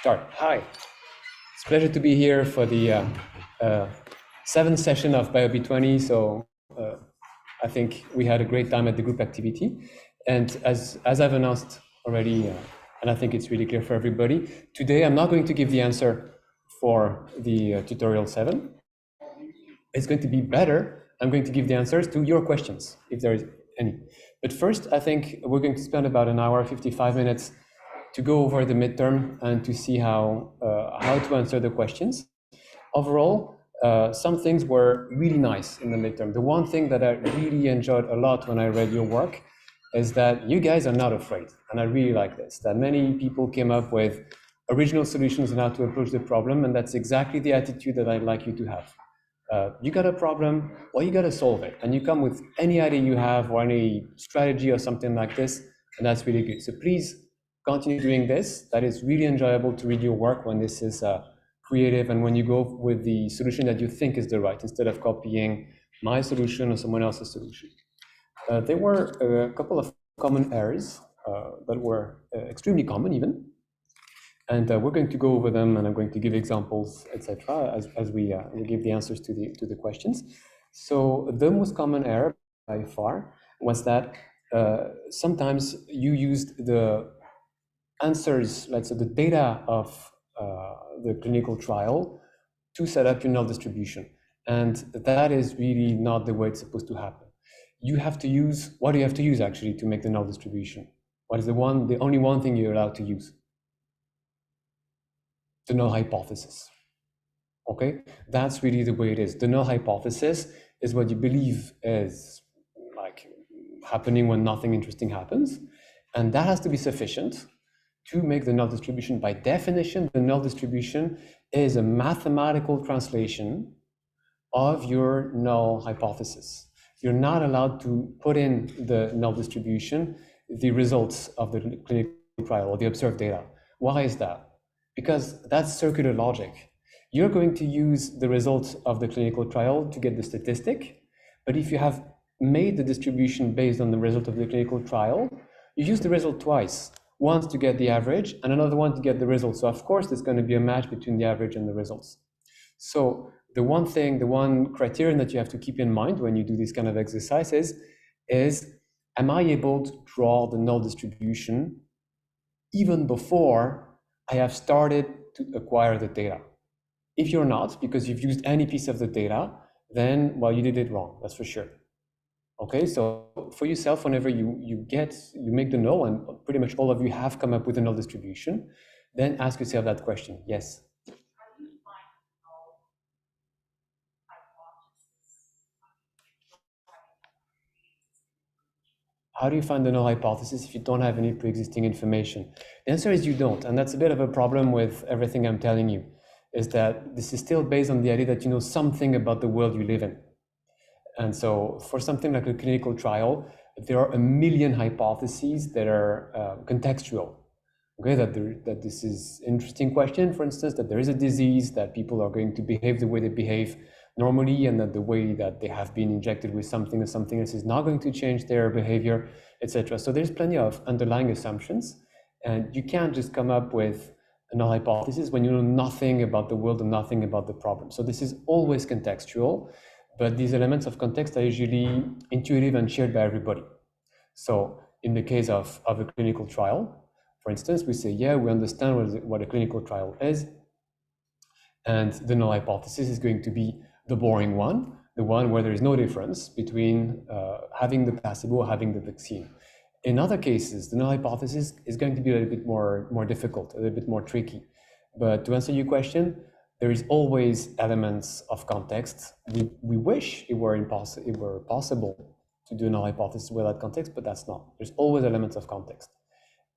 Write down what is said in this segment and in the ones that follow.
Start. Hi. It's a pleasure to be here for the seventh session of BIOB20. So I think we had a great time at the group activity. And as I've announced already, and I think it's really clear for everybody, today I'm not going to give the answer for the tutorial 7. It's going to be better. I'm going to give the answers to your questions, if there is any. But first, I think we're going to spend about an hour, 55 minutes to go over the midterm and to see how to answer the questions. Overall, some things were really nice in the midterm. The one thing that I really enjoyed a lot when I read your work is that you guys are not afraid. And I really like this, that many people came up with original solutions on how to approach the problem. And that's exactly the attitude that I'd like you to have. You got a problem, well, you got to solve it. And you come with any idea you have or any strategy or something like this, and that's really good. So please continue doing this. That is really enjoyable to read your work when this is creative and when you go with the solution that you think is the right, instead of copying my solution or someone else's solution. There were a couple of common errors that were extremely common even. And we're going to go over them, and I'm going to give examples, etc., as we give the answers to the questions. So the most common error by far was that sometimes you used the answers, let's say the data of the clinical trial, to set up your null distribution, and that is really not the way it's supposed to happen. You have to use, what do you have to use actually to make the null distribution? What is the only one thing you're allowed to use? The null hypothesis. Okay, that's really the way it is. The null hypothesis is what you believe is like happening when nothing interesting happens, and that has to be sufficient to make the null distribution. By definition, the null distribution is a mathematical translation of your null hypothesis. You're not allowed to put in the null distribution the results of the clinical trial or the observed data. Why is that? Because that's circular logic. You're going to use the results of the clinical trial to get the statistic, but if you have made the distribution based on the result of the clinical trial, you use the result twice, once to get the average and another one to get the result. So of course, there's going to be a match between the average and the results. So the one criterion that you have to keep in mind when you do these kind of exercises is, am I able to draw the null distribution even before I have started to acquire the data? If you're not, because you've used any piece of the data, then, well, you did it wrong, that's for sure. Okay, so for yourself, whenever you make the null, and pretty much all of you have come up with a null distribution, then ask yourself that question. Yes? How do you find the null hypothesis if you don't have any pre-existing information? The answer is you don't, and that's a bit of a problem with everything I'm telling you, is that this is still based on the idea that you know something about the world you live in. And so for something like a clinical trial, there are a million hypotheses that are contextual. Okay, that this is an interesting question, for instance, that there is a disease, that people are going to behave the way they behave normally, and that the way that they have been injected with something or something else is not going to change their behavior, etc. So there's plenty of underlying assumptions, and you can't just come up with a null hypothesis when you know nothing about the world and nothing about the problem. So this is always contextual, but these elements of context are usually intuitive and shared by everybody. So in the case of a clinical trial, for instance, we say, yeah, we understand what a clinical trial is, and the null hypothesis is going to be the boring one, the one where there is no difference between having the placebo or having the vaccine. In other cases, the null hypothesis is going to be a little bit more difficult, a little bit more tricky. But to answer your question, there is always elements of context. We wish it were possible to do a null hypothesis without context, but that's not. There's always elements of context.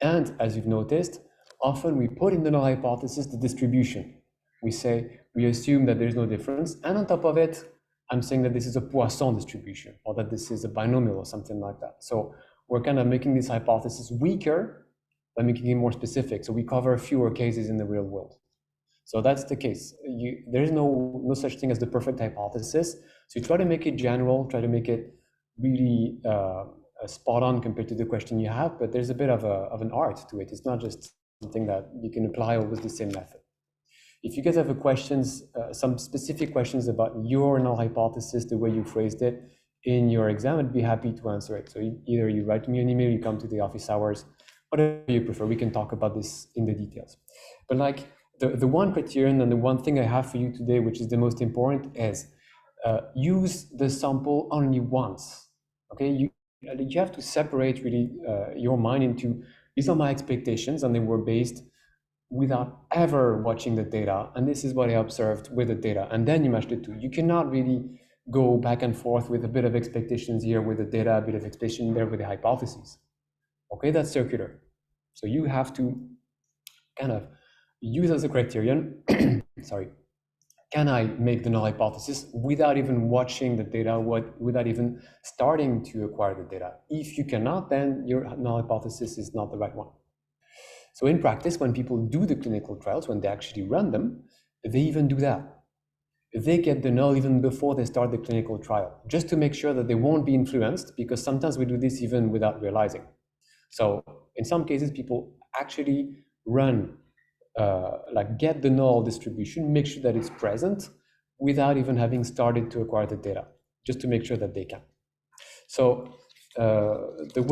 And as you've noticed, often we put in the null hypothesis the distribution. We say, we assume that there is no difference, and on top of it, I'm saying that this is a Poisson distribution, or that this is a binomial or something like that. So we're kind of making this hypothesis weaker by making it more specific. So we cover fewer cases in the real world. So that's the case. There is no such thing as the perfect hypothesis. So you try to make it general, try to make it really spot on compared to the question you have, but there's a bit of an art to it. It's not just something that you can apply always the same method. If you guys have questions, some specific questions about your null hypothesis, the way you phrased it in your exam, I'd be happy to answer it. So either you write me an email, you come to the office hours, whatever you prefer. We can talk about this in the details. But like the one criterion and the one thing I have for you today, which is the most important, is use the sample only once. Okay, you have to separate really your mind into, these are my expectations and they were based without ever watching the data, and this is what I observed with the data, and then you match the two. You cannot really go back and forth with a bit of expectations here with the data, a bit of expectation there with the hypothesis. Okay, that's circular. So you have to kind of use as a criterion, sorry, can I make the null hypothesis without even watching the data, without even starting to acquire the data? If you cannot, then your null hypothesis is not the right one. So in practice, when people do the clinical trials, when they actually run them, they even do that. They get the null even before they start the clinical trial, just to make sure that they won't be influenced, because sometimes we do this even without realizing. So in some cases, people actually run, like get the null distribution, make sure that it's present without even having started to acquire the data, just to make sure that they can. So the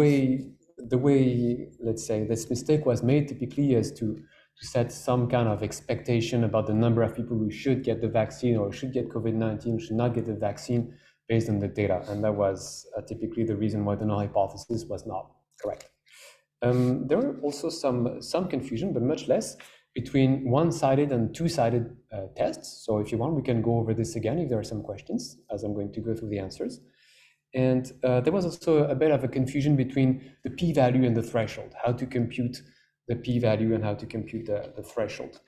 way, let's say, this mistake was made typically is to set some kind of expectation about the number of people who should get the vaccine or should get COVID-19, should not get the vaccine based on the data. And that was typically the reason why the null hypothesis was not correct. There were also some confusion, but much less, between one-sided and two-sided tests. So if you want, we can go over this again if there are some questions, as I'm going to go through the answers. And there was also a bit of a confusion between the p-value and the threshold, how to compute the p-value and how to compute the threshold.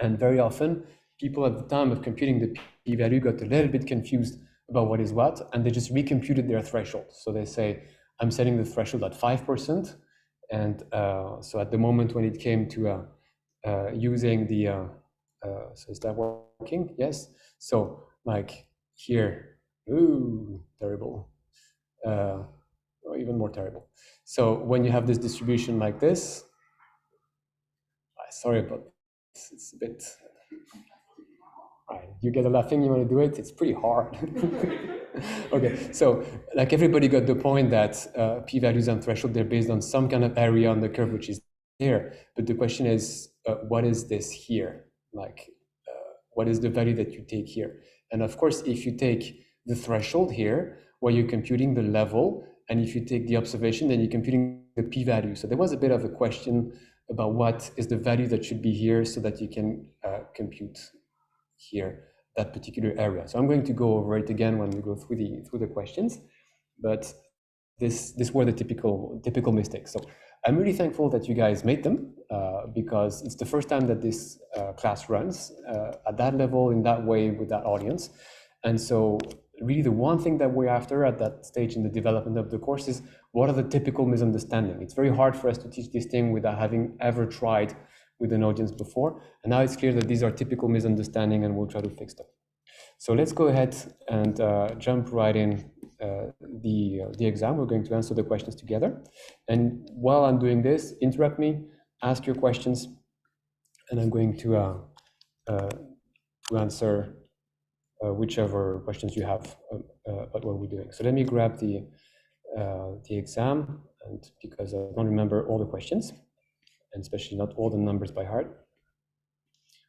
And very often, people at the time of computing the p-value got a little bit confused about what is what, and they just recomputed their threshold. So they say, I'm setting the threshold at 5%. And so at the moment when it came to using the, so is that working? Yes. So like here, ooh, terrible, or even more terrible. So when you have this distribution like this, sorry about this, it's a bit, right, you get a laughing, you want to do it, it's pretty hard. Okay, so like everybody got the point that p-values and threshold, they're based on some kind of area on the curve, which is here. But the question is, what is this here? Like, what is the value that you take here? And of course, if you take the threshold here, where you're computing the level, and if you take the observation, then you're computing the p-value. So there was a bit of a question about what is the value that should be here so that you can compute here that particular area. So I'm going to go over it again when we go through the questions, but this were the typical mistakes. So I'm really thankful that you guys made them because it's the first time that this class runs at that level, in that way, with that audience. And so really the one thing that we're after at that stage in the development of the course is, what are the typical misunderstandings? It's very hard for us to teach this thing without having ever tried with an audience before. And now it's clear that these are typical misunderstandings and we'll try to fix them. So let's go ahead and jump right in the exam. We're going to answer the questions together. And while I'm doing this, interrupt me, ask your questions, and I'm going to answer whichever questions you have about what we're doing. So let me grab the exam, and because I don't remember all the questions, and especially not all the numbers by heart.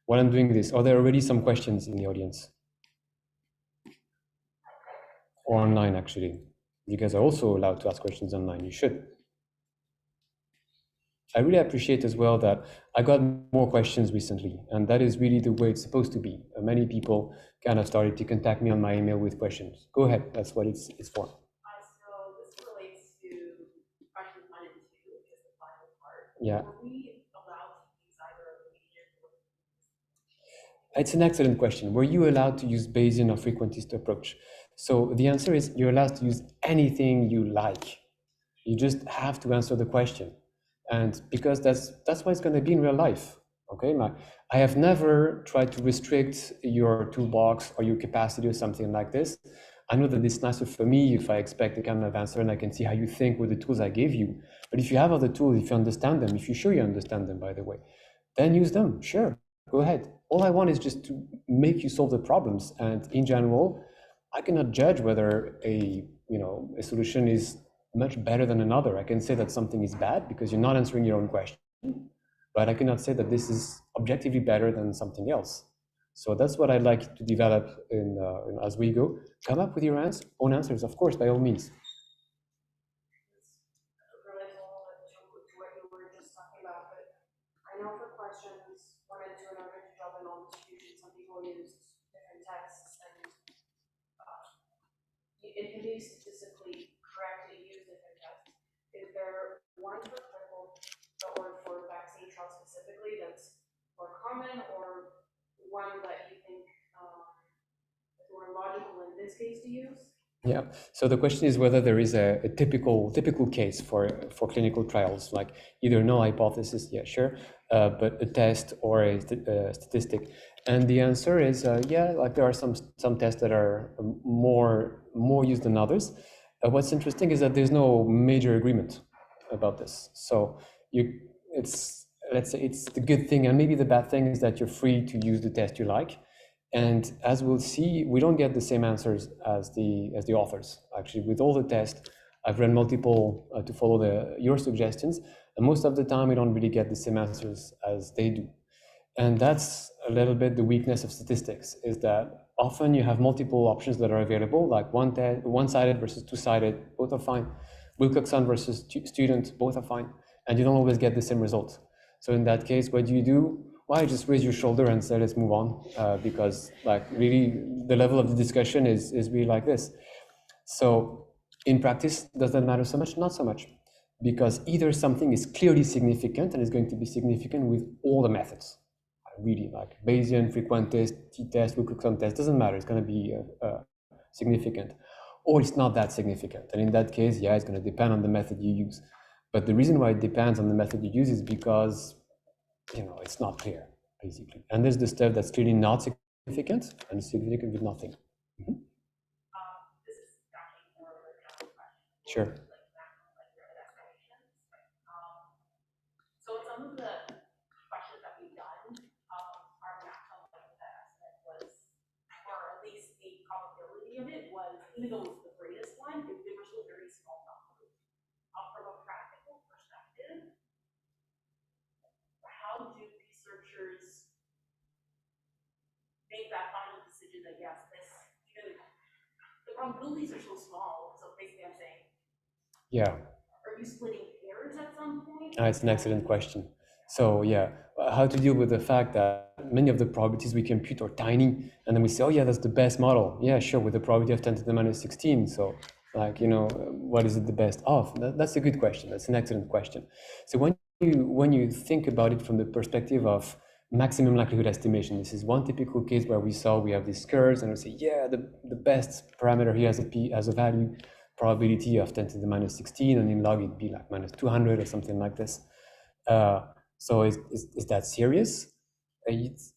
While I'm doing this, are there already some questions in the audience? Or online, actually? You guys are also allowed to ask questions online. You should. I really appreciate as well that I got more questions recently, and that is really the way it's supposed to be. Many people kind of started to contact me on my email with questions. Go ahead, that's what it's for. So this relates to questions 1 and 2, which is the final part. Yeah. Were we allowed to use either of the Bayesian or It's an excellent question. Were you allowed to use Bayesian or frequentist approach? So the answer is, you're allowed to use anything you like. You just have to answer the question. And because that's what it's going to be in real life. Okay, I have never tried to restrict your toolbox or your capacity or something like this. I know that it's nicer for me if I expect a kind of answer and I can see how you think with the tools I gave you. But if you have other tools, if you understand them, if you're sure you understand them, by the way, then use them. Sure, go ahead. All I want is just to make you solve the problems. And in general, I cannot judge whether a solution is much better than another. I can say that something is bad because you're not answering your own question, but I cannot say that this is objectively better than something else. So that's what I'd like to develop as we go. Come up with your own answers, of course, by all means. Relates a little bit to what you were just talking about, but I know for questions one and two in order to drop in all distribution, some people use different tests, and it can be statistically correct to use different tests. Is there one for clinical or for vaccine trials specifically that's more common, or one that you think is more logical in this case to use? Yeah. So the question is whether there is a typical case for clinical trials, like either null hypothesis, yeah, sure, but a test or a statistic. And the answer is yeah, like there are some tests that are more used than others. What's interesting is that there's no major agreement about this. So let's say it's the good thing, and maybe the bad thing is that you're free to use the test you like. And as we'll see, we don't get the same answers as the authors. Actually, with all the tests, I've run multiple to follow your suggestions, and most of the time we don't really get the same answers as they do. And that's a little bit the weakness of statistics, is that often you have multiple options that are available, like one-sided versus two-sided, both are fine. Wilcoxon versus student, both are fine, and you don't always get the same result. So in that case, what do? Well, just raise your shoulder and say, let's move on, because like really the level of the discussion is really like this. So in practice, does that matter so much? Not so much, because either something is clearly significant and is going to be significant with all the methods, really, like Bayesian, frequentist, t-test, Wilcoxon test, doesn't matter, it's going to be significant, or it's not that significant. And in that case, yeah, it's going to depend on the method you use. But the reason why it depends on the method you use is because it's not clear, basically. And there's the stuff that's clearly not significant and significant with nothing. This is actually more of a general question. Sure. So some of the questions that we've done are maximum estimate was, or at least the probability of it was, even though it was the greatest one, they were still very small numbers. From a practical perspective, how do researchers make that final decision that yes, the probabilities are so small, so basically I'm saying, yeah, are you splitting hairs at some point? It's an excellent question. So yeah, how to deal with the fact that many of the probabilities we compute are tiny, and then we say, oh yeah, that's the best model. Yeah, sure, with the probability of 10 to the minus 16. So like, what is it the best of? That's a good question. That's an excellent question. So when you think about it from the perspective of maximum likelihood estimation, this is one typical case where we have these curves, and we say, yeah, the best parameter here has a value probability of 10 to the minus 16, and in log it'd be like minus 200 or something like this. So is that serious?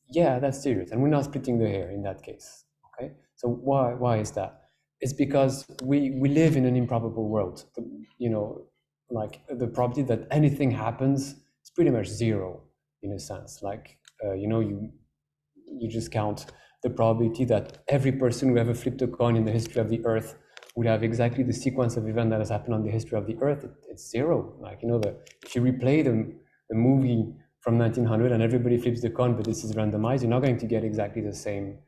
Yeah, that's serious, and we're not splitting the hair in that case. Okay, so why is that? It's because we live in an improbable world. Like the probability that anything happens is pretty much zero in a sense. Like you just count the probability that every person who ever flipped a coin in the history of the Earth would have exactly the sequence of event that has happened on the history of the Earth. It's zero. Like if you replay the movie from 1900 and everybody flips the coin, but this is randomized, you're not going to get exactly the same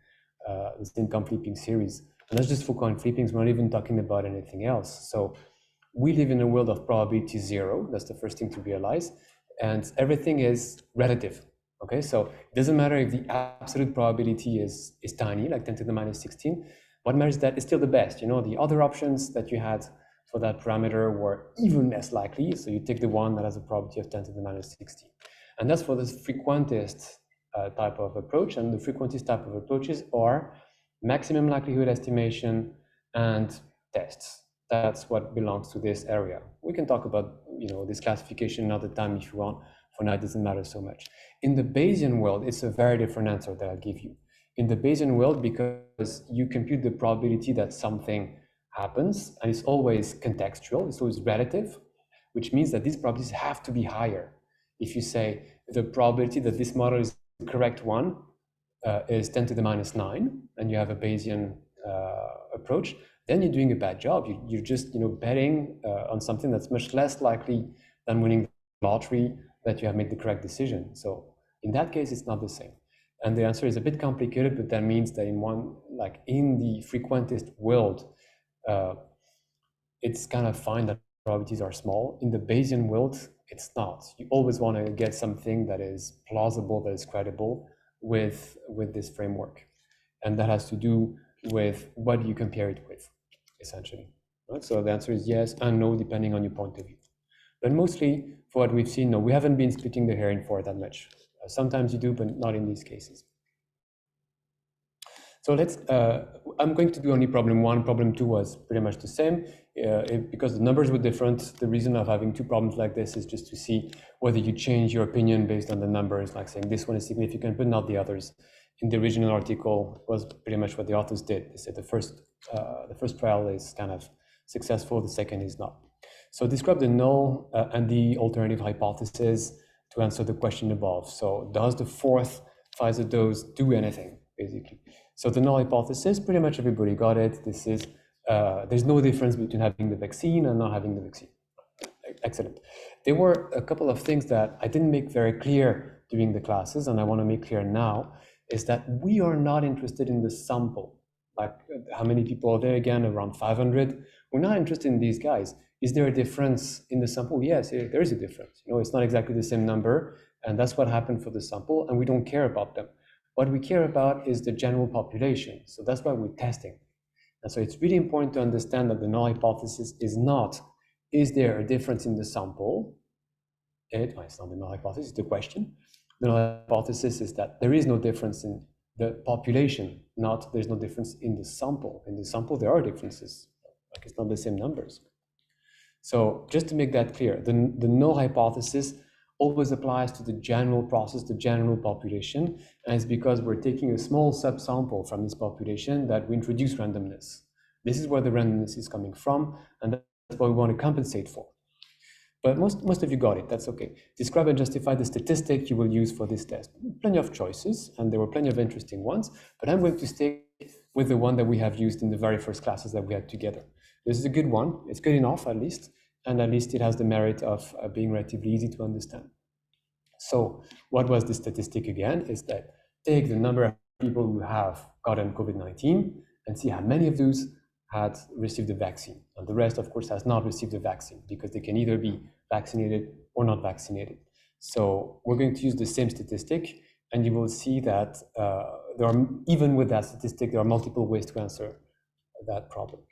coin flipping series. And that's just for coin flippings. We're not even talking about anything else. So we live in a world of probability zero. That's the first thing to realize. And everything is relative. Okay, so it doesn't matter if the absolute probability is tiny, like 10 to the minus 16. What matters is that it's still the best. The other options that you had for that parameter were even less likely. So you take the one that has a probability of 10 to the minus 16. And that's for the frequentist type of approach. And the frequentist type of approaches are maximum likelihood estimation and tests. That's what belongs to this area. We can talk about this classification another time if you want. For now, it doesn't matter so much. In the Bayesian world, it's a very different answer that I'll give you. In the Bayesian world, because you compute the probability that something happens, and it's always contextual, it's always relative, which means that these probabilities have to be higher. If you say the probability that this model is the correct one is 10 to the minus 9, and you have a Bayesian approach, then you're doing a bad job. You're just betting on something that's much less likely than winning the lottery that you have made the correct decision. So in that case, it's not the same. And the answer is a bit complicated, but that means that in the frequentist world, it's kind of fine that probabilities are small. In the Bayesian world, it's not. You always want to get something that is plausible, that is credible with this framework. And that has to do with what you compare it with, essentially. Right? So the answer is yes and no, depending on your point of view. But mostly, for what we've seen, no, we haven't been splitting the hair in four that much. Sometimes you do, but not in these cases. So I'm going to do only problem 1. Problem 2 was pretty much the same. Because the numbers were different, the reason of having 2 problems like this is just to see whether you change your opinion based on the numbers, like saying this one is significant, but not the others. In the original article was pretty much what the authors did. They said the first trial is kind of successful, the second is not. So describe the null and the alternative hypothesis to answer the question above. So does the 4th Pfizer dose do anything, basically? So the null hypothesis, pretty much everybody got it. This is, there's no difference between having the vaccine and not having the vaccine. Excellent. There were a couple of things that I didn't make very clear during the classes, and I want to make clear now, is that we are not interested in the sample. Like how many people are there again, around 500. We're not interested in these guys. Is there a difference in the sample? Yes, there is a difference. It's not exactly the same number, and that's what happened for the sample, and we don't care about them. What we care about is the general population. So that's why we're testing. And so it's really important to understand that the null hypothesis is not, is there a difference in the sample? It's not the null hypothesis, it's the question. The null hypothesis is that there is no difference in the population, not there's no difference in the sample. In the sample, there are differences. Like it's not the same numbers. So just to make that clear, the null hypothesis always applies to the general process, the general population, and it's because we're taking a small subsample from this population that we introduce randomness. This is where the randomness is coming from, and that's what we want to compensate for. But most of you got it, that's okay. Describe and justify the statistic you will use for this test. Plenty of choices, and there were plenty of interesting ones, but I'm going to stay with the one that we have used in the very first classes that we had together. This is a good one, it's good enough at least, and at least it has the merit of being relatively easy to understand. So what was the statistic again? Is that take the number of people who have gotten COVID-19 and see how many of those had received the vaccine. And the rest, of course, has not received the vaccine because they can either be vaccinated or not vaccinated. So we're going to use the same statistic, and you will see that even with that statistic, there are multiple ways to answer that problem.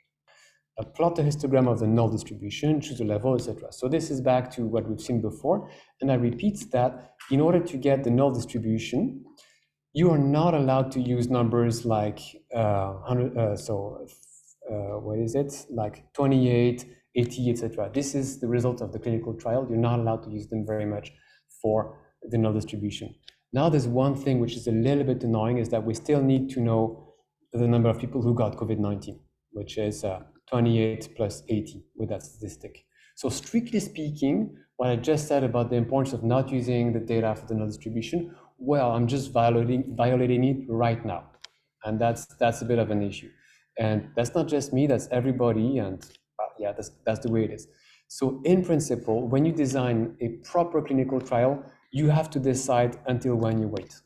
Plot the histogram of the null distribution, choose a level, etc. So this is back to what we've seen before, and I repeat that in order to get the null distribution, you are not allowed to use numbers like what is it? Like 28, 80, etc. This is the result of the clinical trial. You're not allowed to use them very much for the null distribution. Now there's one thing which is a little bit annoying, is that we still need to know the number of people who got COVID-19, which is 28 plus 80 with that statistic. So strictly speaking, what I just said about the importance of not using the data for the null distribution, well, I'm just violating it right now. And that's a bit of an issue. And that's not just me, that's everybody, and yeah, that's the way it is. So in principle, when you design a proper clinical trial, you have to decide until when you wait.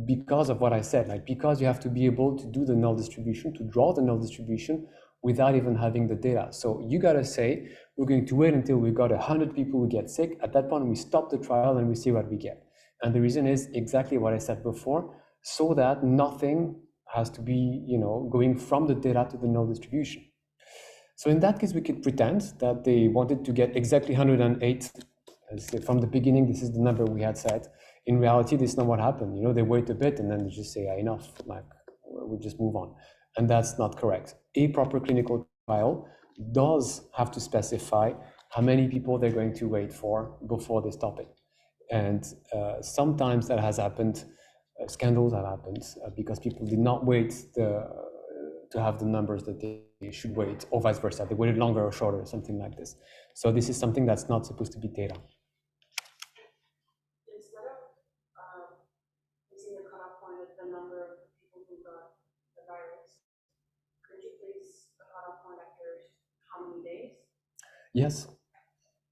Because of what I said, like because you have to be able to do the null distribution, to draw the null distribution without even having the data. So you gotta say, we're going to wait until we got 100 people who get sick. At that point, we stop the trial and we see what we get. And the reason is exactly what I said before, so that nothing has to be, going from the data to the null distribution. So in that case, we could pretend that they wanted to get exactly 108. From the beginning, this is the number we had set. In reality, this is not what happened. They wait a bit and then they just say, enough, like we'll just move on. And that's not correct. A proper clinical trial does have to specify how many people they're going to wait for before they stop it. And sometimes that has happened scandals have happened because people did not wait to have the numbers that they should wait, or vice versa. They waited longer or shorter, or something like this. So this is something that's not supposed to be data. Instead of using the cutoff point at the number of people who got the virus, could you please the cutoff point after how many days? Yes.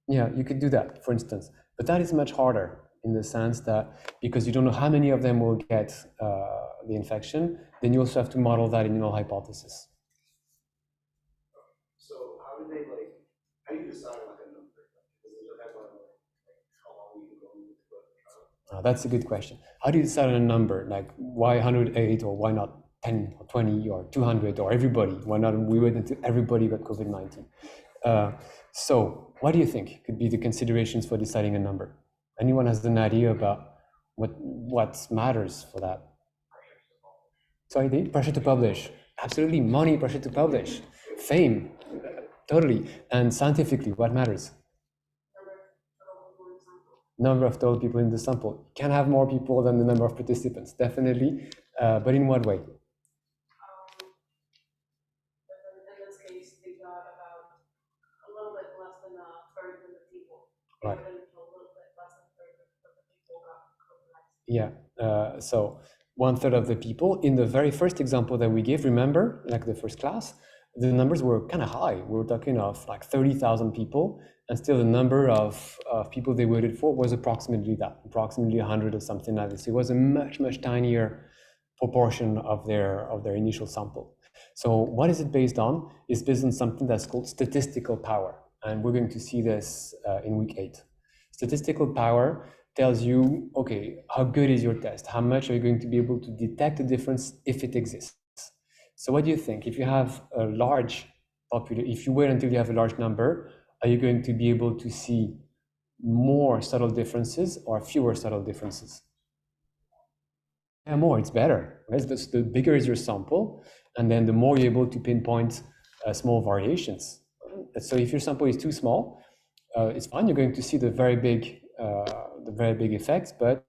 Yeah, you could do that, for instance. But that is much harder in the sense that because you don't know how many of them will get the infection, then you also have to model that in your null hypothesis. So how do you decide like a number? Does it depend on like how long you go into the trial? That's a good question. How do you decide on a number? Like why 108 or why not 10 or 20 or 200 or everybody? Why not we wait until everybody got COVID-19? So what do you think could be the considerations for deciding a number? Anyone has an idea about what matters for that? Sorry, the pressure to publish. Absolutely, money, pressure to publish, fame, totally. And scientifically, what matters? Number of total people in the sample. You can have more people than the number of participants, definitely. But in what way? In this case, they got about a little bit less than a third of the people. Right. A little bit less than a third of the people got COVID-19. Yeah. So 1/3 of the people in the very first example that we gave, remember, like the first class, the numbers were kind of high. We were talking of like 30,000 people, and still the number of people they waited for was approximately that, approximately 100 or something like this. It was a much, much tinier proportion of their initial sample. So what is it based on? It's based on something that's called statistical power. And we're going to see this in week 8. Statistical power tells you, okay, how good is your test? How much are you going to be able to detect a difference if it exists? So what do you think? If you have a large population, if you wait until you have a large number, are you going to be able to see more subtle differences or fewer subtle differences? Yeah, more, it's better, right? The bigger is your sample, and then the more you're able to pinpoint small variations. So if your sample is too small, it's fine, you're going to see the very big effects, but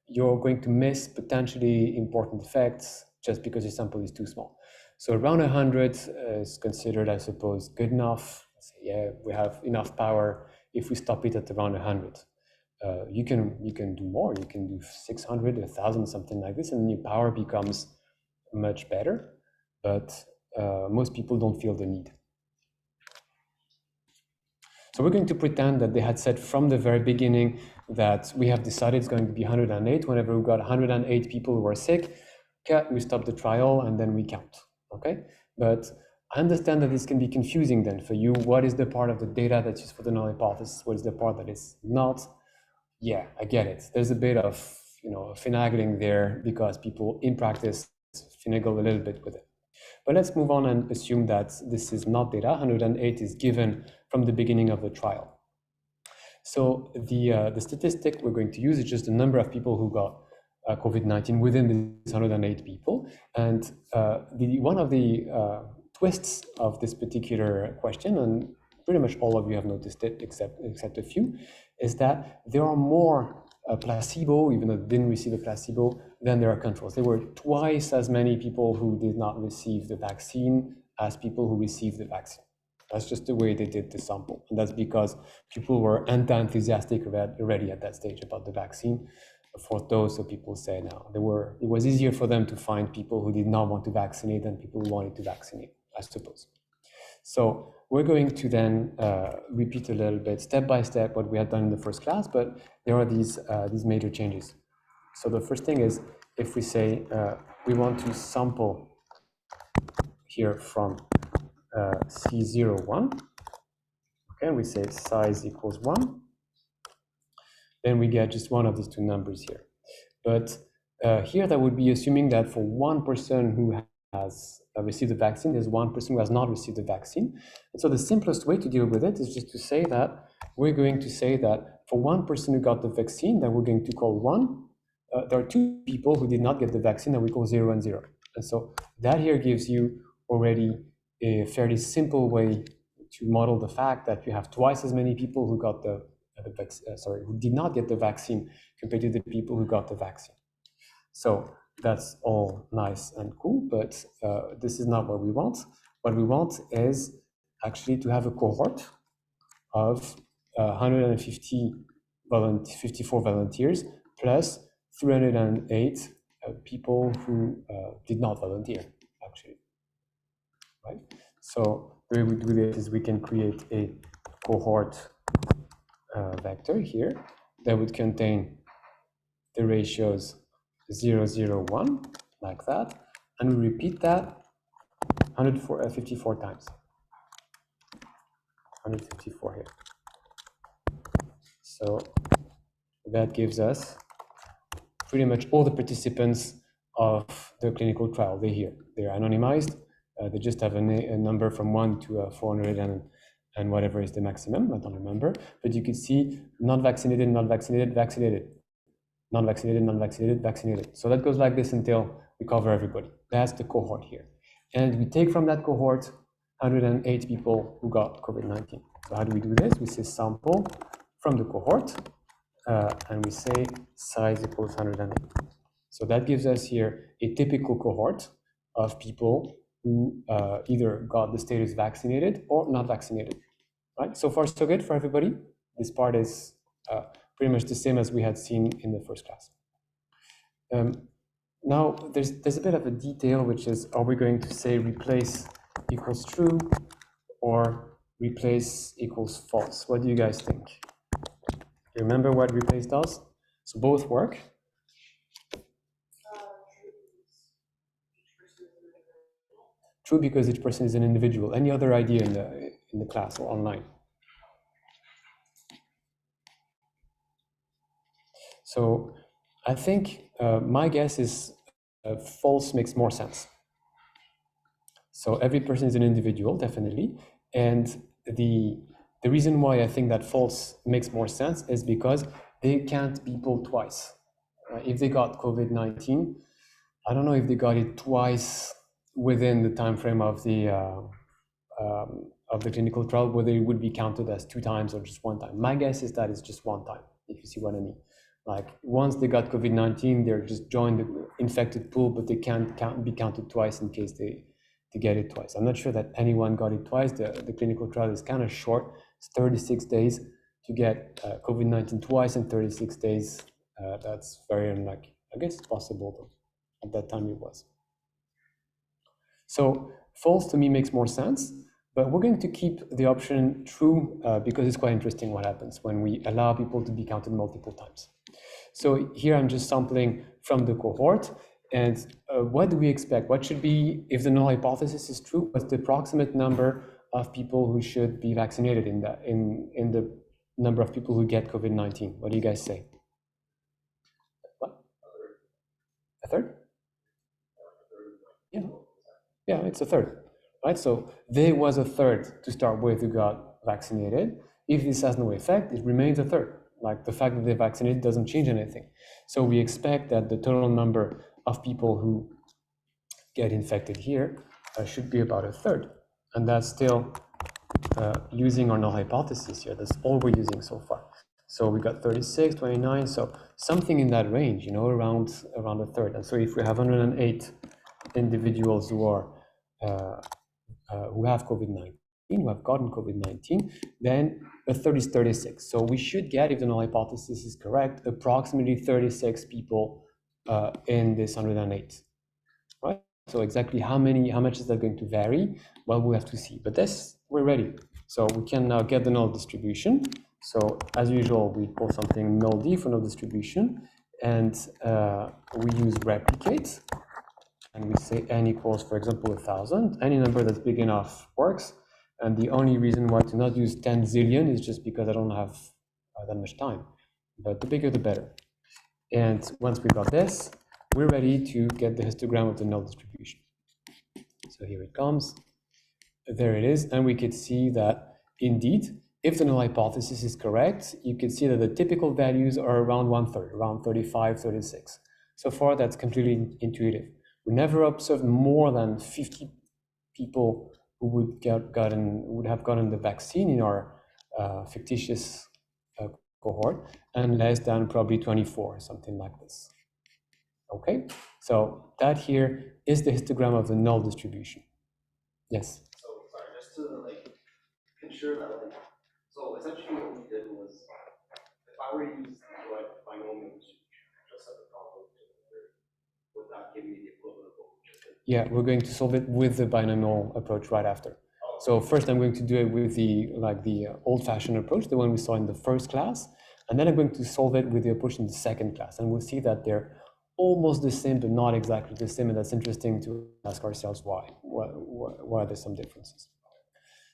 you're going to miss potentially important effects just because your sample is too small. So around 100 is considered, I suppose, good enough. Yeah, we have enough power if we stop it at around 100. You can do more. You can do 600, 1,000, something like this, and your power becomes much better. But most people don't feel the need. So we're going to pretend that they had said from the very beginning that we have decided it's going to be 108. Whenever we got 108 people who were sick, we stop the trial and then we count. Okay, but I understand that this can be confusing then for you. What is the part of the data that's used for the null hypothesis? What is the part that is not? Yeah, I get it. There's a bit of finagling there because people in practice finagle a little bit with it. But let's move on and assume that this is not data. 108 is given from the beginning of the trial. So the statistic we're going to use is just the number of people who got COVID-19 within these 108 people. And one of the twists of this particular question, and pretty much all of you have noticed it except a few, is that there are more placebo, even though they didn't receive a placebo, than there are controls. There were twice as many people who did not receive the vaccine as people who received the vaccine. That's just the way they did the sample. And that's because people were anti-enthusiastic already at that stage about the vaccine. For those, so people say now, it was easier for them to find people who did not want to vaccinate than people who wanted to vaccinate, I suppose. So we're going to then repeat a little bit, step by step, what we had done in the first class, but there are these major changes. So the first thing is, if we say we want to sample here from C01, okay, we say size equals 1, then we get just one of these two numbers here. But here that would be assuming that for one person who has received the vaccine, there's one person who has not received the vaccine. And so the simplest way to deal with it is just to say that we're going to say that for one person who got the vaccine, that we're going to call 1. There are 2 people who did not get the vaccine, that we call 0 and 0. And so that here gives you already a fairly simple way to model the fact that you have twice as many people who got who did not get the vaccine compared to the people who got the vaccine. So that's all nice and cool, but this is not what we want. What we want is actually to have a cohort of 54 volunteers plus 308 people who did not volunteer, actually, right? So the way we do this is we can create a cohort vector here that would contain the ratios 0, 0, 1, like that, and we repeat that 154 times. 154 here. So that gives us pretty much all the participants of the clinical trial. They're here. They're anonymized. They just have a number from 1 to 400 and whatever is the maximum. I don't remember. But you can see non-vaccinated, non-vaccinated, vaccinated, non-vaccinated, non-vaccinated, vaccinated. So that goes like this until we cover everybody. That's the cohort here. And we take from that cohort 108 people who got COVID-19. So how do we do this? We say sample from the cohort, and we say size equals 108. So that gives us here a typical cohort of people who either got the status vaccinated or not vaccinated. Right? So far, so good for everybody. This part is pretty much the same as we had seen in the first class. Now, there's a bit of a detail, which is, are we going to say replace equals true or replace equals false? What do you guys think? You remember what replace does? So both work. True because each person is an individual. Any other idea in the class or online? So I think my guess is false makes more sense. So every person is an individual, definitely. And the reason why I think that false makes more sense is because they can't be pulled twice. If they got COVID-19, I don't know if they got it twice within the time frame of the clinical trial, whether it would be counted as 2 times or just 1 time. My guess is that it's just 1 time, if you see what I mean. Like once they got COVID-19, they're just joined the infected pool, but they can't be counted twice in case they get it twice. I'm not sure that anyone got it twice. The clinical trial is kind of short. It's 36 days to get COVID-19 twice in 36 days. That's very unlikely. I guess it's possible, though. At that time it was. So false to me makes more sense, but we're going to keep the option true because it's quite interesting what happens when we allow people to be counted multiple times. So here I'm just sampling from the cohort, and what do we expect? What should be, if the null hypothesis is true, what's the approximate number of people who should be vaccinated in the number of people who get COVID-19? What do you guys say? What? A third? Yeah, it's a third, right? So there was a third to start with who got vaccinated. If this has no effect, it remains a third. Like the fact that they're vaccinated doesn't change anything. So we expect that the total number of people who get infected here should be about a third. And that's still using our null hypothesis here. That's all we're using so far. So we got 36, 29, so something in that range, around a third. And so if we have 108 individuals who are who have COVID-19, who have gotten COVID-19, then a third is 36. So we should get, if the null hypothesis is correct, approximately 36 people in this 108, right? So exactly how much is that going to vary? Well, we'll have to see, but this, we're ready. So we can now get the null distribution. So as usual, we call something null D for null distribution, and we use replicate. And we say n equals, for example, 1,000. Any number that's big enough works. And the only reason why to not use 10 zillion is just because I don't have that much time. But the bigger, the better. And once we got this, we're ready to get the histogram of the null distribution. So here it comes. There it is. And we could see that indeed, if the null hypothesis is correct, you can see that the typical values are around 1/3, around 35, 36. So far, that's completely intuitive. We never observed more than 50 people who would have gotten the vaccine in our fictitious cohort, and less than probably 24, something like this. Okay, so that here is the histogram of the null distribution. Yes? So, sorry, just to like ensure that like, so essentially what we did was, if I were to use like binomial distribution, just as a problem, would that give me the equivalent of what we just did? Yeah, we're going to solve it with the binomial approach right after. So first I'm going to do it with the old-fashioned approach, the one we saw in the first class, and then I'm going to solve it with the approach in the second class, and we'll see that they're almost the same, but not exactly the same, and that's interesting to ask ourselves why. Why are there some differences?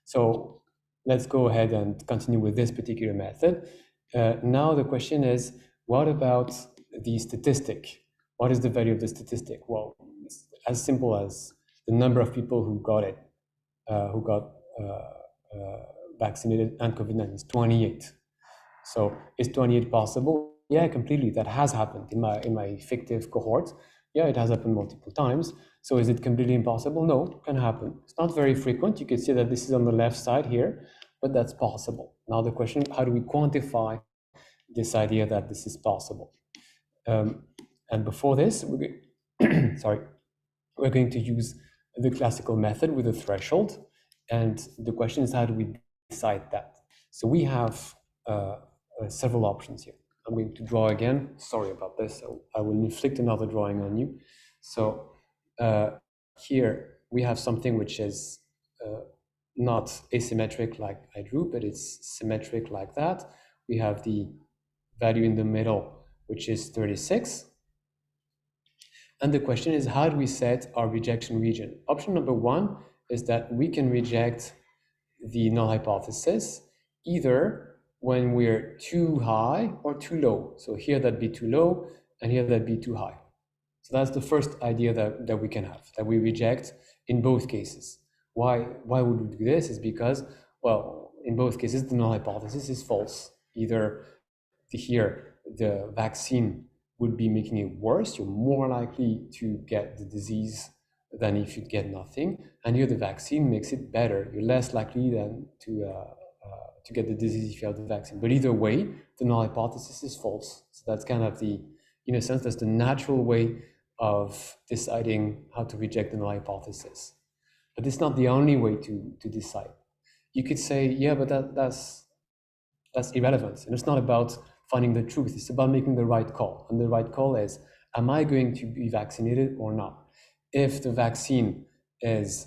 So let's go ahead and continue with this particular method. Now the question is, what about the statistic? What is the value of the statistic? Well, it's as simple as the number of people who got it, who got vaccinated and COVID-19 is 28. So is 28 possible? Yeah, completely. That has happened in my fictive cohort. Yeah, it has happened multiple times. So is it completely impossible? No, it can happen. It's not very frequent. You can see that this is on the left side here, but that's possible. Now the question, how do we quantify this idea that this is possible? And before this, sorry, we're going to use the classical method with a threshold. And the question is, how do we decide that? So we have several options here. I'm going to draw again. Sorry about this. So I will inflict another drawing on you. So here we have something which is not asymmetric like I drew, but it's symmetric like that. We have the value in the middle, which is 36. And the question is, how do we set our rejection region? Option number one is that we can reject the null hypothesis either when we're too high or too low. So here that'd be too low, and here that'd be too high. So that's the first idea that we can have, that we reject in both cases. Why would we do this? Is because, well, in both cases, the null hypothesis is false. Either here, the vaccine would be making it worse. You're more likely to get the disease than if you'd get nothing. And here the vaccine makes it better. You're less likely than to get the disease if you have the vaccine. But either way, the null hypothesis is false. So that's kind of the, in a sense, that's the natural way of deciding how to reject the null hypothesis. But it's not the only way to decide. You could say, yeah, but that's irrelevant. And it's not about finding the truth. It's about making the right call. And the right call is, am I going to be vaccinated or not? If the vaccine is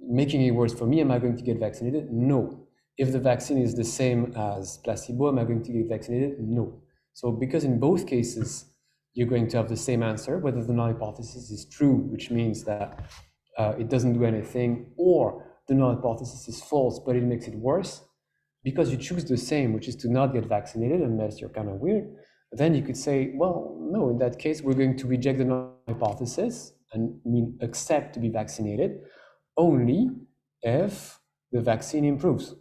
making it worse for me, am I going to get vaccinated? No. If the vaccine is the same as placebo, am I going to get vaccinated? No. So because in both cases, you're going to have the same answer, whether the null hypothesis is true, which means that it doesn't do anything, or the null hypothesis is false, but it makes it worse, because you choose the same, which is to not get vaccinated unless you're kind of weird, then you could say, well, no, in that case, we're going to reject the null hypothesis and accept to be vaccinated only if the vaccine improves.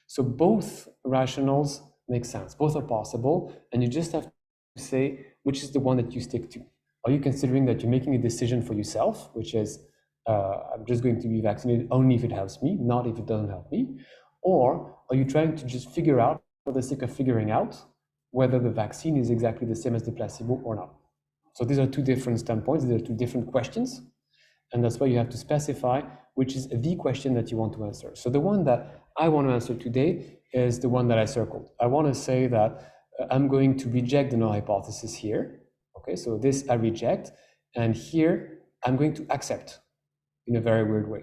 So both rationales make sense, both are possible, and you just have to say which is the one that you stick to. Are you considering that you're making a decision for yourself, which is, I'm just going to be vaccinated only if it helps me, not if it doesn't help me? Or are you trying to just figure out, for the sake of figuring out, whether the vaccine is exactly the same as the placebo or not? So these are two different standpoints, these are two different questions, and that's why you have to specify which is the question that you want to answer. So the one that I want to answer today is the one that I circled. I want to say that I'm going to reject the null hypothesis here. Okay, so this I reject, and here I'm going to accept in a very weird way.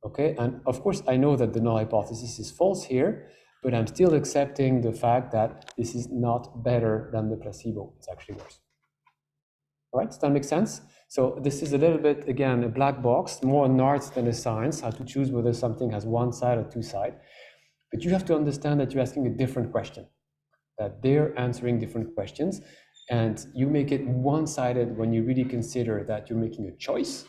Okay, and of course I know that the null hypothesis is false here, but I'm still accepting the fact that this is not better than the placebo. It's actually worse. All right, does that make sense? So this is a little bit, again, a black box, more an art than a science, how to choose whether something has one side or two sides. But you have to understand that you're asking a different question, that they're answering different questions, and you make it one-sided when you really consider that you're making a choice.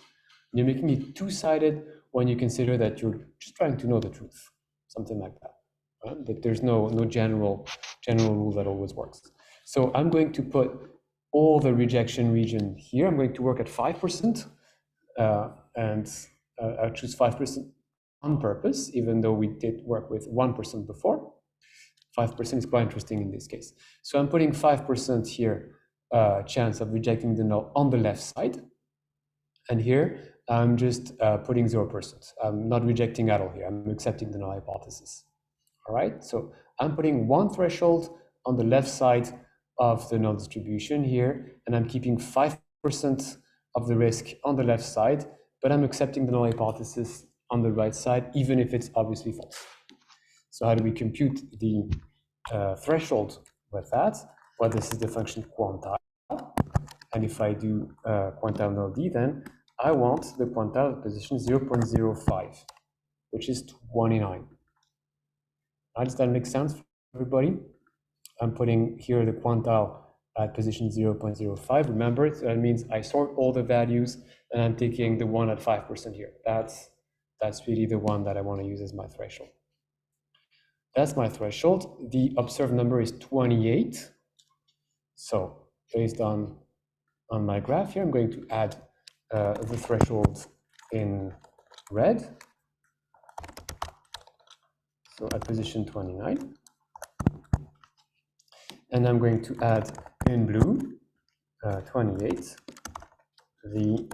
You're making it two-sided when you consider that you're just trying to know the truth, something like that. Right? That there's no general rule that always works. So I'm going to put all the rejection region here. I'm going to work at 5%, and I'll choose 5% on purpose, even though we did work with 1% before. 5% is quite interesting in this case. So I'm putting 5% here chance of rejecting the null on the left side. And here, I'm just putting 0%. I'm not rejecting at all here. I'm accepting the null hypothesis. All right, so I'm putting one threshold on the left side of the null distribution here, and I'm keeping 5% of the risk on the left side, but I'm accepting the null hypothesis on the right side, even if it's obviously false. So how do we compute the threshold with that? Well, this is the function quantile. And if I do quantile null d, then I want the quantile position 0.05, which is 29. Does that make sense for everybody? I'm putting here the quantile at position 0.05. Remember, so that means I sort all the values and I'm taking the one at 5% here. That's really the one that I want to use as my threshold. That's my threshold. The observed number is 28. So based on my graph here, I'm going to add the threshold in red. So at position 29. And I'm going to add in blue 28 the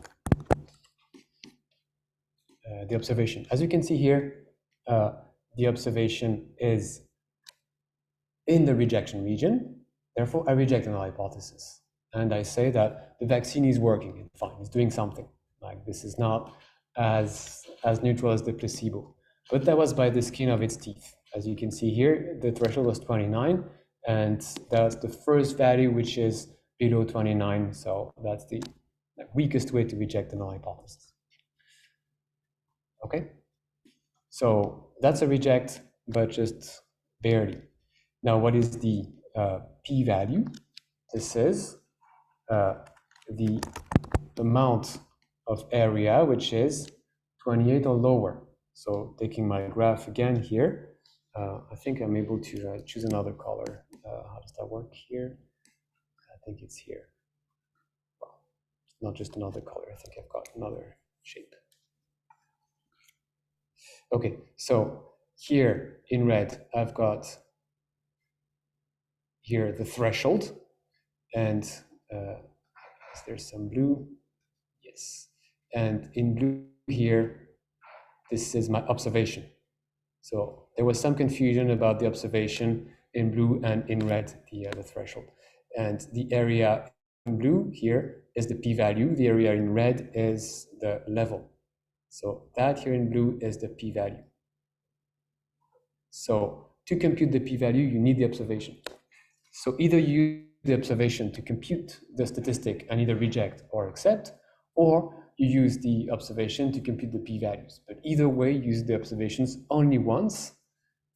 observation. As you can see here, the observation is in the rejection region. Therefore, I reject the null hypothesis. And I say that the vaccine is working, it's fine, it's doing something. Like this is not as neutral as the placebo. But that was by the skin of its teeth. As you can see here, the threshold was 29, and that's the first value which is below 29. So that's the weakest way to reject the null hypothesis. Okay, so that's a reject, but just barely. Now, what is the p-value? This is the amount of area, which is 28 or lower. So taking my graph again here, I think I'm able to choose another color. How does that work here? I think it's here. Well, it's not just another color. I think I've got another shape. Okay, so here in red, I've got here the threshold, and is there some blue? Yes. And in blue here, this is my observation. So there was some confusion about the observation in blue and in red, the threshold. And the area in blue here is the p-value. The area in red is the level. So that here in blue is the p-value. So to compute the p-value, you need the observation. So either you use the observation to compute the statistic and either reject or accept, or you use the observation to compute the p-values. But either way, use the observations only once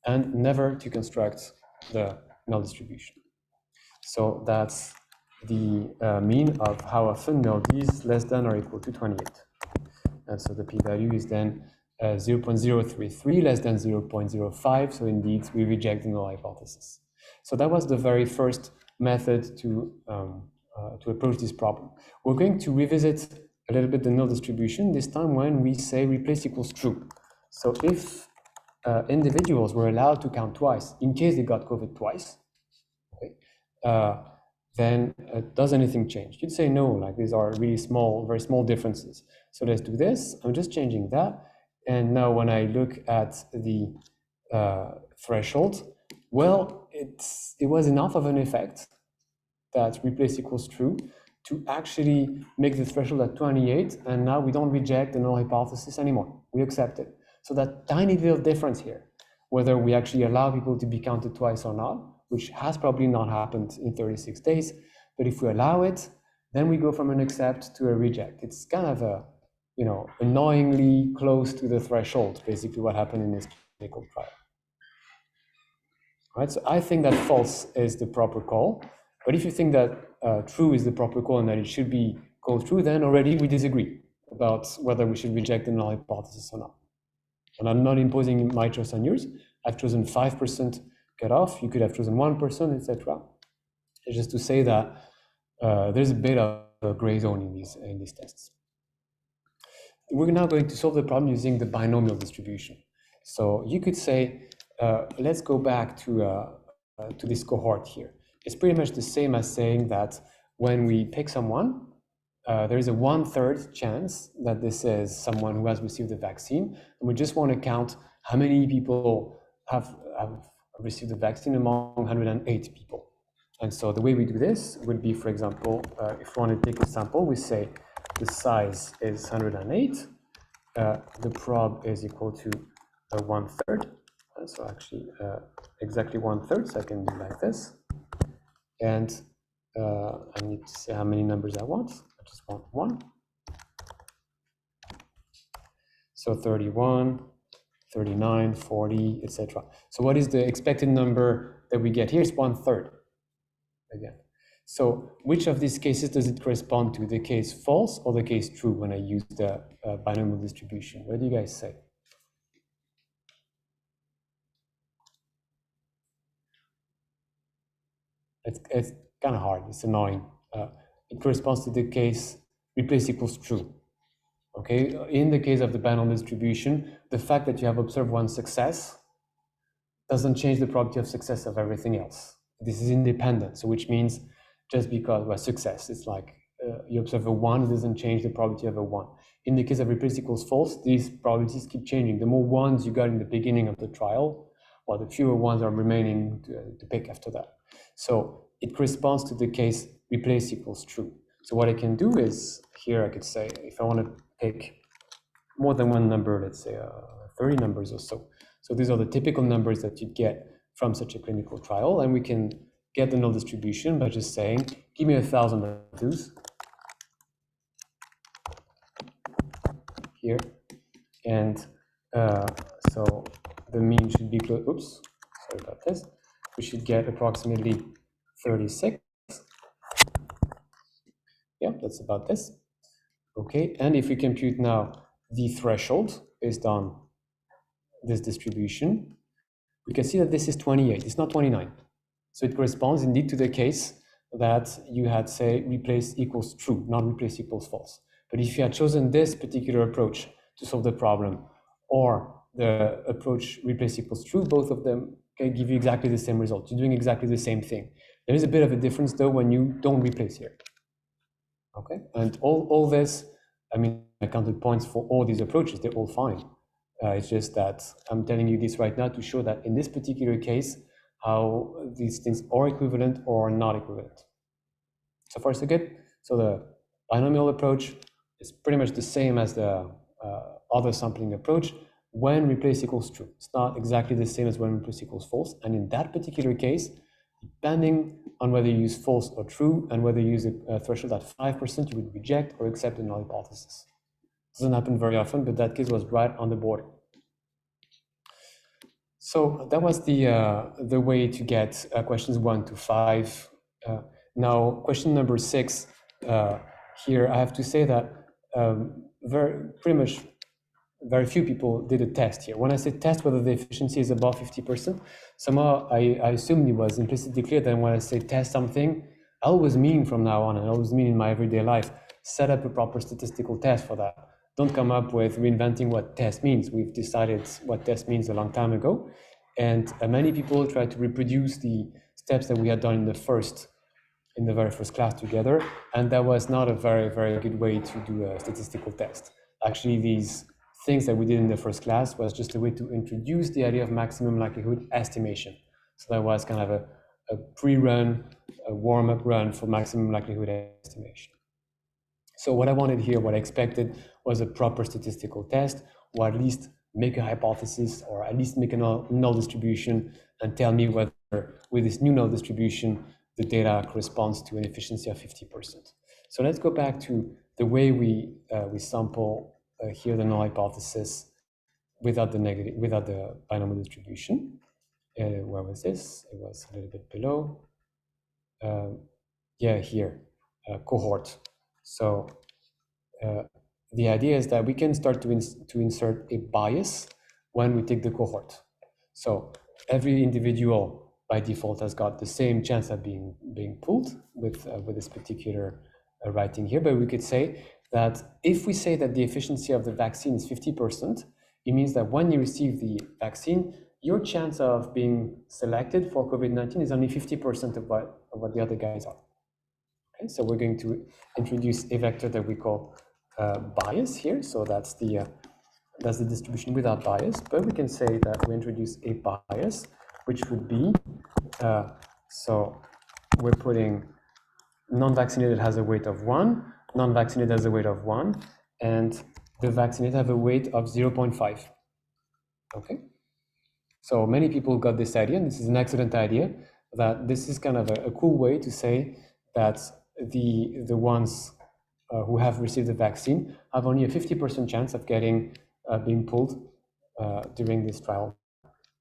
and never to construct the null distribution. So that's the mean of how often null d is less than or equal to 28. And so the p-value is then 0.033 less than 0.05. So indeed, we reject the null hypothesis. So that was the very first method to approach this problem. We're going to revisit a little bit the null distribution, this time when we say replace equals true. So if individuals were allowed to count twice, in case they got COVID twice, okay, then does anything change? You'd say no, like these are really small, very small differences. So let's do this. I'm just changing that. And now when I look at the threshold, well, it was enough of an effect that replace equals true to actually make the threshold at 28, and now we don't reject the null hypothesis anymore. We accept it. So that tiny little difference here, whether we actually allow people to be counted twice or not, which has probably not happened in 36 days, but if we allow it, then we go from an accept to a reject. It's kind of a, annoyingly close to the threshold, basically what happened in this clinical trial. Right, so I think that false is the proper call, but if you think that true is the proper call and that it should be called true, then already we disagree about whether we should reject the null hypothesis or not. And I'm not imposing my choice on yours. I've chosen 5% cutoff. You could have chosen 1%, etc. It's just to say that there's a bit of a gray zone in these tests. We're now going to solve the problem using the binomial distribution. So you could say, let's go back to this cohort here. It's pretty much the same as saying that when we pick someone, there is a 1/3 chance that this is someone who has received the vaccine, and we just want to count how many people have received the vaccine among 108 people. And so the way we do this would be, for example, if we want to take a sample, we say the size is 108, the prob is equal to 1/3, so actually exactly 1/3, so I can do like this. And I need to say how many numbers I want. I just want one. So 31, 39, 40, etc. So what is the expected number that we get here? It's 1/3 again. So which of these cases does it correspond to? The case false or the case true when I use the binomial distribution? What do you guys say? It's kind of hard. It's annoying. It corresponds to the case replace equals true. Okay, in the case of the binomial distribution, the fact that you have observed one success doesn't change the probability of success of everything else. This is independent, so which means just because, well, success, it's like you observe a 1, it doesn't change the probability of a 1. In the case of replace equals false, these probabilities keep changing. The more ones you got in the beginning of the trial, well, the fewer ones are remaining to pick after that. So it corresponds to the case replace equals true. So what I can do is, here I could say, if I want to pick more than one number, let's say 30 numbers or so. So these are the typical numbers that you get from such a clinical trial, and we can get the null distribution by just saying, give me 1,000 of those here, and so the mean should be close. Oops, sorry about this. We should get approximately 36. Yeah, that's about this. Okay, and if we compute now the threshold based on this distribution, we can see that this is 28, it's not 29. So it corresponds indeed to the case that you had, say, replace equals true, not replace equals false. But if you had chosen this particular approach to solve the problem, or the approach replace equals true, both of them can give you exactly the same result. You're doing exactly the same thing. There is a bit of a difference though when you don't replace here. Okay, and all this, I mean, I counted points for all these approaches, they're all fine. It's just that I'm telling you this right now to show that in this particular case, how these things are equivalent or not equivalent. So far so good. So the binomial approach is pretty much the same as the other sampling approach when replace equals true. It's not exactly the same as when replace equals false. And in that particular case, depending on whether you use false or true and whether you use a threshold at 5%, you would reject or accept the null hypothesis. Doesn't happen very often, but that case was right on the border. So that was the way to get questions 1 to 5. Now, question number 6, here I have to say that very few people did a test here. When I say test whether the efficiency is above 50%, somehow I assumed it was implicitly clear that when I say test something, I always mean from now on, and I always mean in my everyday life, set up a proper statistical test for that. Don't come up with reinventing what test means. We've decided what test means a long time ago. And many people try to reproduce the steps that we had done in the very first class together. And that was not a very, very good way to do a statistical test. Actually, these things that we did in the first class was just a way to introduce the idea of maximum likelihood estimation. So that was kind of a pre-run, a warm-up run for maximum likelihood estimation. So what I wanted here, what I expected was a proper statistical test, or at least make a hypothesis, or at least make a null distribution and tell me whether with this new null distribution, the data corresponds to an efficiency of 50%. So let's go back to the way we sample here the null hypothesis without the binomial distribution. Where was this? It was a little bit below. Yeah, here, cohort. So the idea is that we can start to insert a bias when we take the cohort. So every individual by default has got the same chance of being pulled with this particular writing here, but we could say that if we say that the efficiency of the vaccine is 50%, it means that when you receive the vaccine, your chance of being selected for COVID-19 is only 50% of what the other guys are. Okay, so we're going to introduce a vector that we call bias here. So that's the distribution without bias. But we can say that we introduce a bias, which would be so we're putting non-vaccinated has a weight of 1, non-vaccinated has a weight of 1, and the vaccinated have a weight of 0.5. Okay. So many people got this idea, and this is an excellent idea, that this is kind of a cool way to say that the ones who have received the vaccine have only a 50% chance of getting being pulled during this trial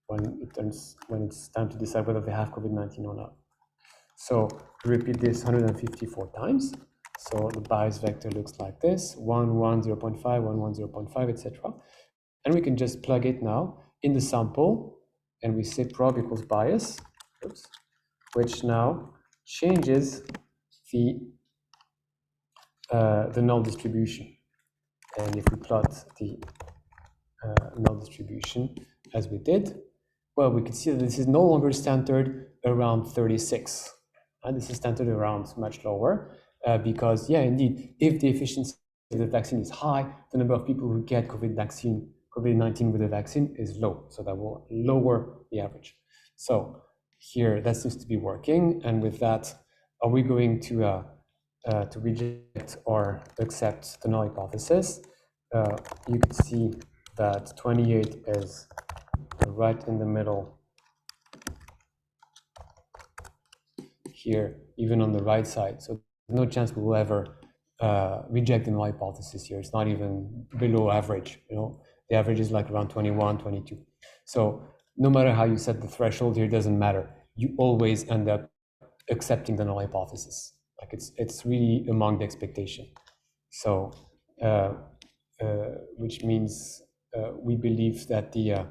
when it's time to decide whether they have COVID-19 or not. So repeat this 154 times. So the bias vector looks like this: 1, 1, 0.5, 1, 1, 0.5, etc. And we can just plug it now in the sample, and we say prob equals bias, which now changes the null distribution. And if we plot the null distribution as we did, well, we can see that this is no longer centered around 36. And this is centered around much lower because, yeah, indeed, if the efficiency of the vaccine is high, the number of people who get COVID-19 with the vaccine is low. So that will lower the average. So here, that seems to be working. And with that, are we going to reject or accept the null hypothesis? You can see that 28 is right in the middle here, even on the right side. So no chance we will ever reject the null hypothesis here. It's not even below average, you know. The average is like around 21, 22. So no matter how you set the threshold here, it doesn't matter. You always end up accepting the null hypothesis. Like it's really among the expectation. So which means we believe that the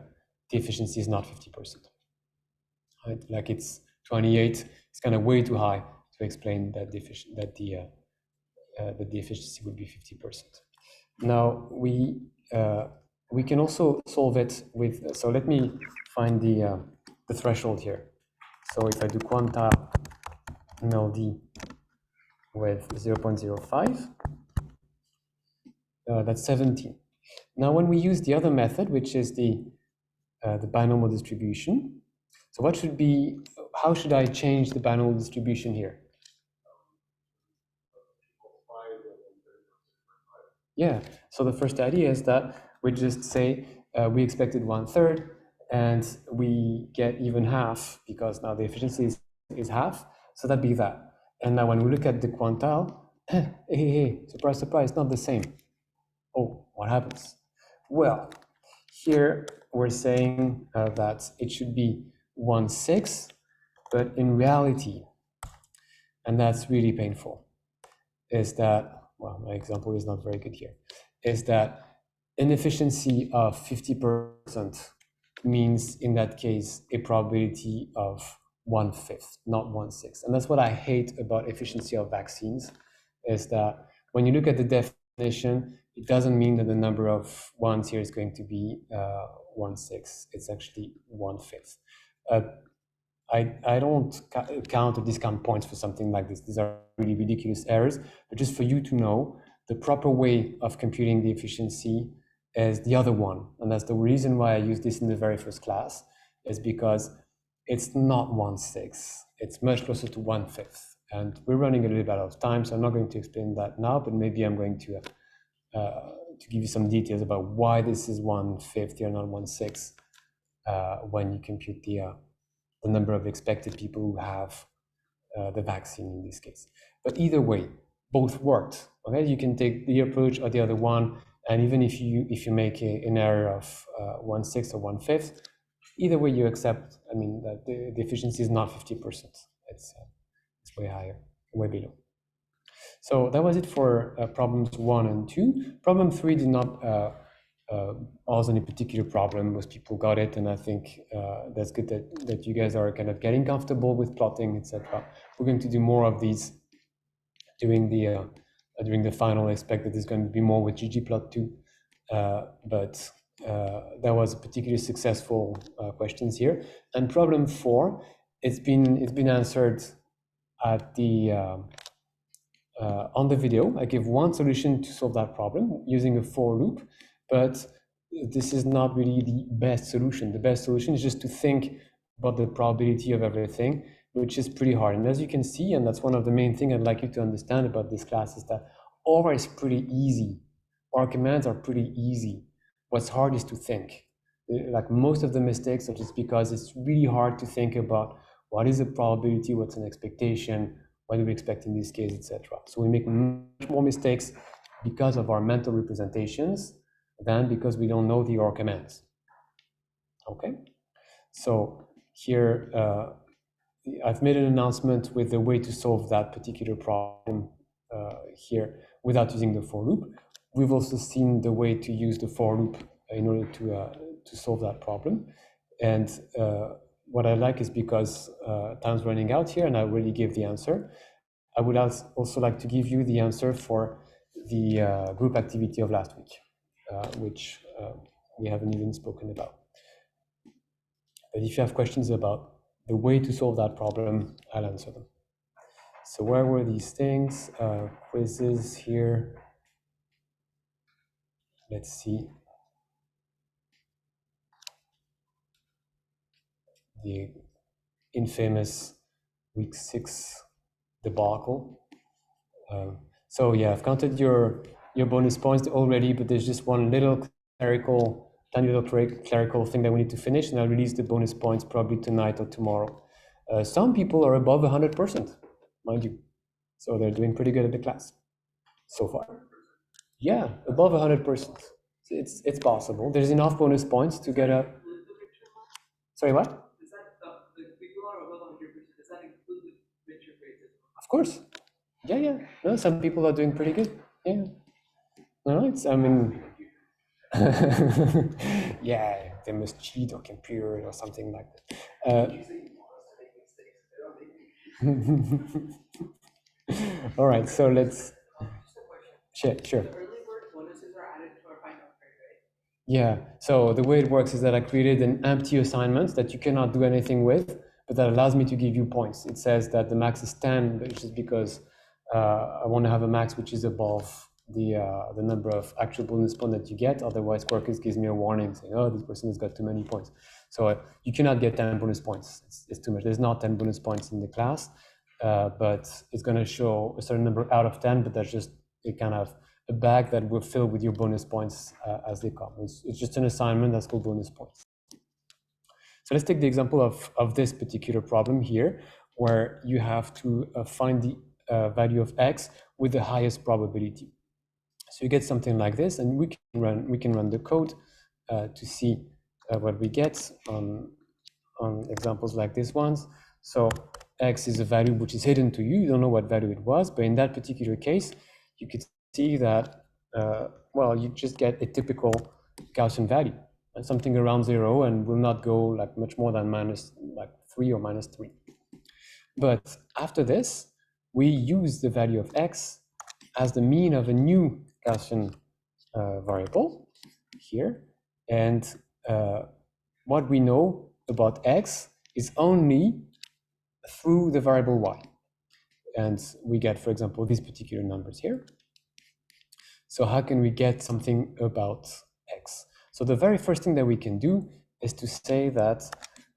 efficiency is not 50%. Right? Like it's 28. It's kind of way too high to explain that the efficiency would be 50%. Now we can also solve it with. So let me find the threshold here. So if I do quantile NLD with 0.05, that's 17. Now, when we use the other method, which is the binomial distribution, so what should be? How should I change the binomial distribution here? Yeah. So the first idea is that we just say we expected 1/3, and we get even half because now the efficiency is half. So that'd be that. And now when we look at the quantile, hey, surprise, surprise, not the same. Oh, what happens? Well, here we're saying that it should be 1/6, but in reality, and that's really painful, is that, well, my example is not very good here, is that an efficiency of 50% means, in that case, a probability of 1/5, not 1/6. And that's what I hate about efficiency of vaccines, is that when you look at the definition, it doesn't mean that the number of ones here is going to be 1/6. It's actually 1/5. I don't count or discount points for something like this. These are really ridiculous errors. But just for you to know, the proper way of computing the efficiency is the other one. And that's the reason why I used this in the very first class, is because it's not 1/6. It's much closer to 1/5. And we're running a little bit out of time, so I'm not going to explain that now, but maybe I'm going to give you some details about why this is 1/5 here, not 1/6, when you compute the number of expected people who have the vaccine in this case. But either way, both worked. Okay, you can take the approach or the other one, and even if you make an error of 1/6 or 1/5, either way you accept. I mean, that the efficiency is not 50%. It's way higher, way below. So that was it for problems 1 and 2. Problem 3 did not pose any particular problem. Most people got it, and I think that's good that you guys are kind of getting comfortable with plotting, etc. We're going to do more of these during the final. I expect that there's going to be more with ggplot2, but that was particularly successful questions here. And problem 4, it's been answered at the on the video, I give one solution to solve that problem using a for loop, but this is not really the best solution. The best solution is just to think about the probability of everything, which is pretty hard. And as you can see, and that's one of the main things I'd like you to understand about this class, is that OR is pretty easy. OR commands are pretty easy. What's hard is to think. Like most of the mistakes are just because it's really hard to think about what is the probability, what's an expectation, what do we expect in this case, etc. So we make much more mistakes because of our mental representations than because we don't know the OR commands. Okay, so here I've made an announcement with the way to solve that particular problem here without using the for loop. We've also seen the way to use the for loop in order to solve that problem. And what I like is because time's running out here and I already gave the answer, I would also like to give you the answer for the group activity of last week, which we haven't even spoken about. But if you have questions about the way to solve that problem, I'll answer them. So where were these things? Quizzes here. Let's see. The infamous week 6 debacle. So yeah, I've counted your bonus points already, but there's just one little tiny little clerical thing that we need to finish, and I'll release the bonus points probably tonight or tomorrow. Some people are above 100%, mind you. So they're doing pretty good at the class so far. Yeah, above 100%. It's possible. There's enough bonus points to get a... Sorry, what? Is that the people are above 100%? Does that include the venture phases? Of course. Yeah. No, some people are doing pretty good. Yeah. No, it's, I mean, yeah, they must cheat or computer or something like that. All right, so let's. Sure. The early bird bonuses are added to our final grade, right? Yeah, so the way it works is that I created an empty assignment that you cannot do anything with, but that allows me to give you points. It says that the max is 10, which is because I want to have a max which is above the number of actual bonus points that you get. Otherwise, Quarkus gives me a warning saying, oh, this person has got too many points. So you cannot get 10 bonus points. It's too much. There's not 10 bonus points in the class, but it's going to show a certain number out of 10, but that's just a kind of a bag that will fill with your bonus points as they come. It's just an assignment that's called bonus points. So let's take the example of this particular problem here, where you have to find the value of x with the highest probability. So you get something like this, and we can run the code to see what we get on examples like this ones. So x is a value which is hidden to you. You don't know what value it was, but in that particular case, you could see that, well, you just get a typical Gaussian value, and something around 0 and will not go like much more than -3 or -3. But after this, we use the value of x as the mean of a new Gaussian variable here. And what we know about x is only through the variable y. And we get, for example, these particular numbers here. So how can we get something about x? So the very first thing that we can do is to say that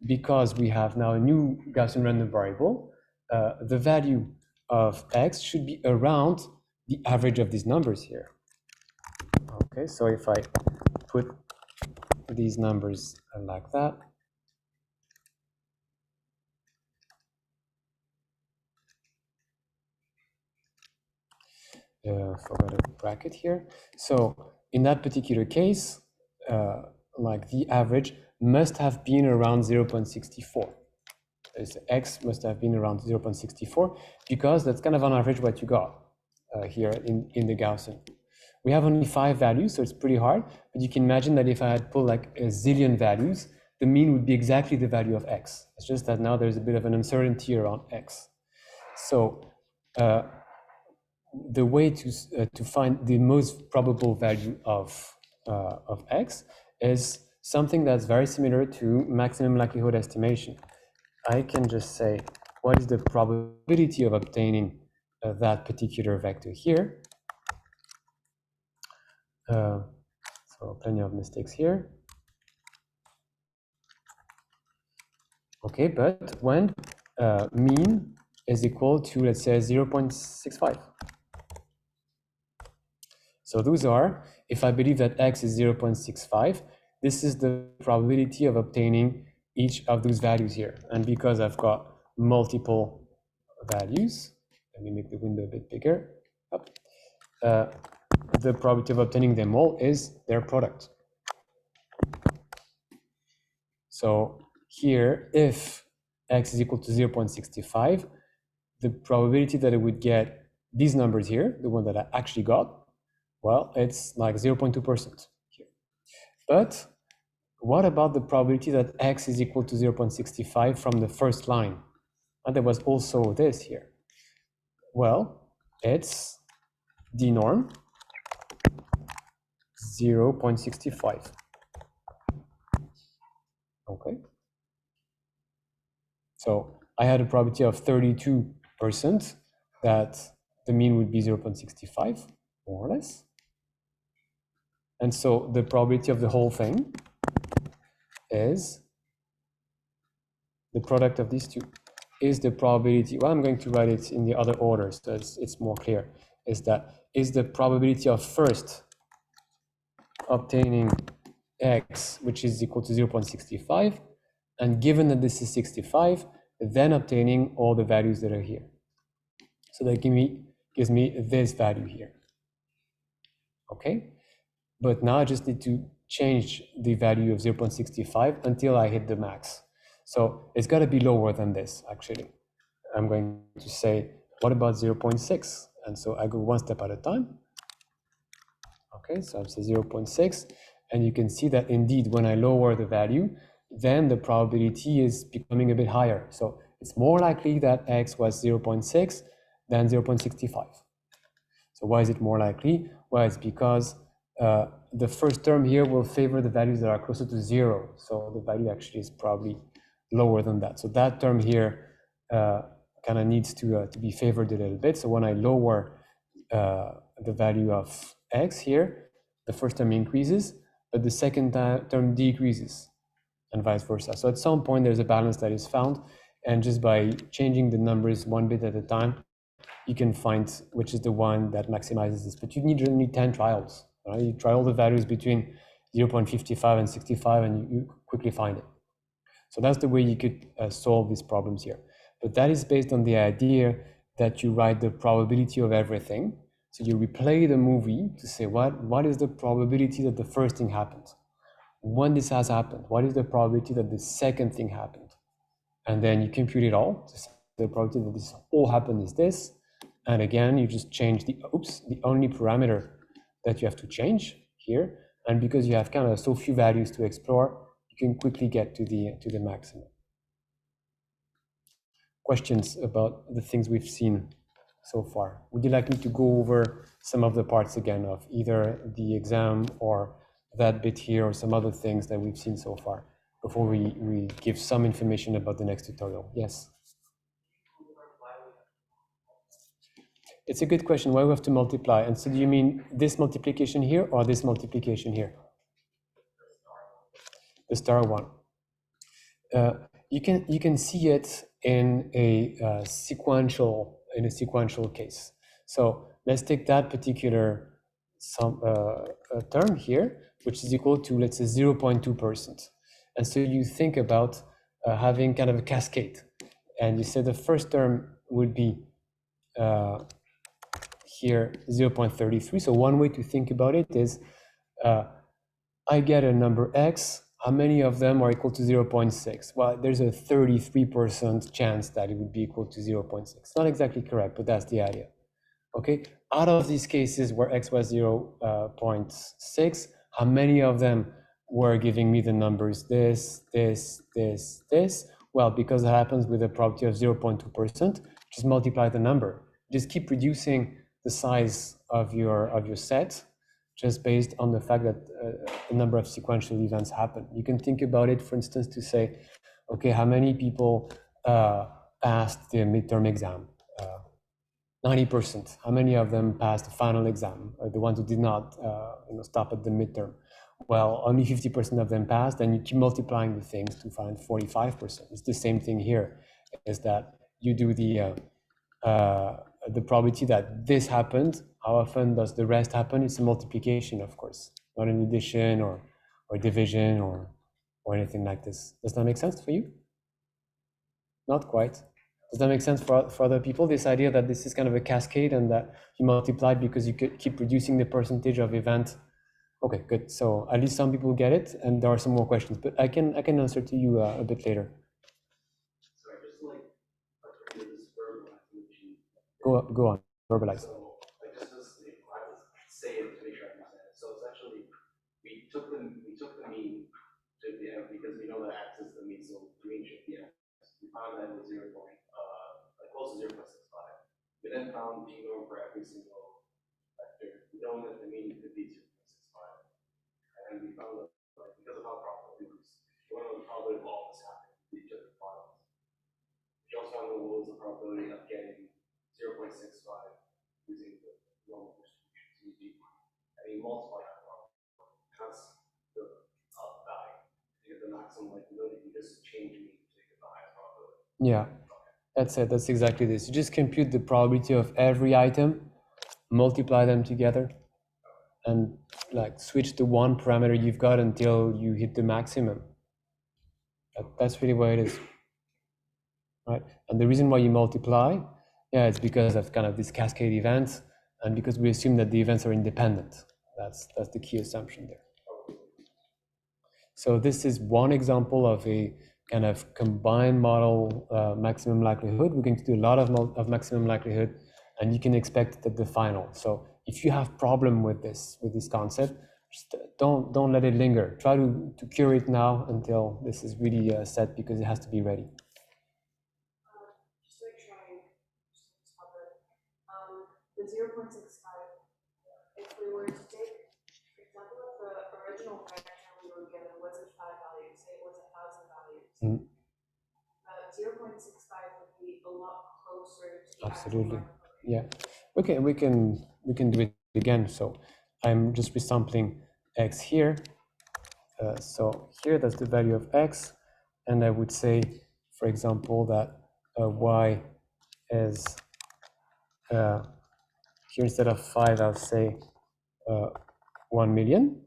because we have now a new Gaussian random variable, the value of x should be around the average of these numbers here. Okay, so if I put these numbers like that, forgot a bracket here. So in that particular case, like the average must have been around 0.64. X must have been around 0.64 because that's kind of on average what you got here in the Gaussian. We have only 5 values, so it's pretty hard, but you can imagine that if I had pulled like a zillion values, the mean would be exactly the value of x. It's just that now there's a bit of an uncertainty around x. So the way to find the most probable value of x is something that's very similar to maximum likelihood estimation. I can just say, what is the probability of obtaining that particular vector here. So plenty of mistakes here. Okay, but when mean is equal to, let's say, 0.65. So those are, if I believe that x is 0.65, this is the probability of obtaining each of those values here. And because I've got multiple values, let me make the window a bit bigger. Up. The probability of obtaining them all is their product. So here, if x is equal to 0.65, the probability that it would get these numbers here, the one that I actually got, well, it's like 0.2% here. But what about the probability that x is equal to 0.65 from the first line? And there was also this here. Well, it's the norm 0.65. Okay. So I had a probability of 32% that the mean would be 0.65, more or less. And so the probability of the whole thing is the product of these two is the probability. Well, I'm going to write it in the other order so it's more clear. Is the probability of first obtaining x, which is equal to 0.65, and given that this is 65, then obtaining all the values that are here. So that gives me this value here. Okay, but now I just need to change the value of 0.65 until I hit the max. So it's got to be lower than this, actually. I'm going to say, what about 0.6? And so I go one step at a time. Okay, so I say 0.6, and you can see that indeed when I lower the value, then the probability is becoming a bit higher. So it's more likely that x was 0.6 than 0.65. So why is it more likely? Well, it's because the first term here will favor the values that are closer to 0. So the value actually is probably lower than that. So that term here kind of needs to be favored a little bit. So when I lower the value of x here, the first term increases, but the second term decreases, and vice versa. So at some point, there's a balance that is found, and just by changing the numbers one bit at a time, you can find which is the one that maximizes this. But you need only 10 trials. Right? You try all the values between 0.55 and 65, and you quickly find it. So that's the way you could solve these problems here. But that is based on the idea that you write the probability of everything. So you replay the movie to say, what is the probability that the first thing happens? When this has happened, what is the probability that the second thing happened? And then you compute it all to say the probability that this all happened is this. And again, you just change the only parameter that you have to change here. And because you have kind of so few values to explore, you can quickly get to the maximum. Questions about the things we've seen so far? Would you like me to go over some of the parts again of either the exam or that bit here or some other things that we've seen so far before we give some information about the next tutorial? Yes? It's a good question, why we have to multiply. And so do you mean this multiplication here or this multiplication here? The star one. You can see it in a sequential case. So let's take that particular term here, which is equal to, let's say, 0.2%. And so you think about having kind of a cascade, and you say the first term would be here 0.33. So one way to think about it is I get a number x. How many of them are equal to 0.6? Well, there's a 33% chance that it would be equal to 0.6. Not exactly correct, but that's the idea. Okay, out of these cases where x was 0.6, how many of them were giving me the numbers this? Well, because it happens with a probability of 0.2%, just multiply the number. Just keep reducing the size of your set, just based on the fact that a number of sequential events happen. You can think about it, for instance, to say, okay, how many people passed the midterm exam? 90%. How many of them passed the final exam? The ones who did not stop at the midterm. Well, only 50% of them passed, and you keep multiplying the things to find 45%. It's the same thing here, is that you do the probability that this happened. How often does the rest happen? It's a multiplication, of course, not an addition or division or anything like this. Does that make sense for you? Not quite. Does that make sense for other people? This idea that this is kind of a cascade and that you multiply because you could keep reducing the percentage of event. Okay, good. So at least some people get it, and there are some more questions, but I can answer to you a bit later. Sorry, just like this verbalization. Go on, verbalize. So like just I have to say it to make sure I understand it. So it's actually we took the mean to the end because we know that x is the mean, so the mean should be x. We found that it was close to 0.65. We then found the norm for every single vector, knowing that the mean could be 0.65. And we found that because of how probability was, we want to know the probability of all this happening to each of the models. We also want to know what was the probability of getting 0.65 using the normal distribution. So you multiply that problem. That's the value. To get the maximum likelihood, you just change mean to get the highest probability. Yeah, that's it. That's exactly this. You just compute the probability of every item, multiply them together, and like switch the one parameter you've got until you hit the maximum. That's really what it is, right? And the reason why you multiply, it's because of kind of this cascade events, and because we assume that the events are independent. That's the key assumption there. So this is one example of a kind of combined model maximum likelihood. We're going to do a lot of maximum likelihood, and you can expect that the final. So if you have problem with this concept, just don't let it linger. Try to cure it now until this is really set, because it has to be ready. Just to make sure I stop it. The 0.65, if we were to take, for example, if the original vector we were given wasn't 5 values, say it was 1,000 values, 0.65 would be a lot closer to the Absolutely. Yeah. Okay, we can do it again. So I'm just resampling x here. So here, that's the value of x, and I would say, for example, that y is here, instead of 5, I'll say 1 million,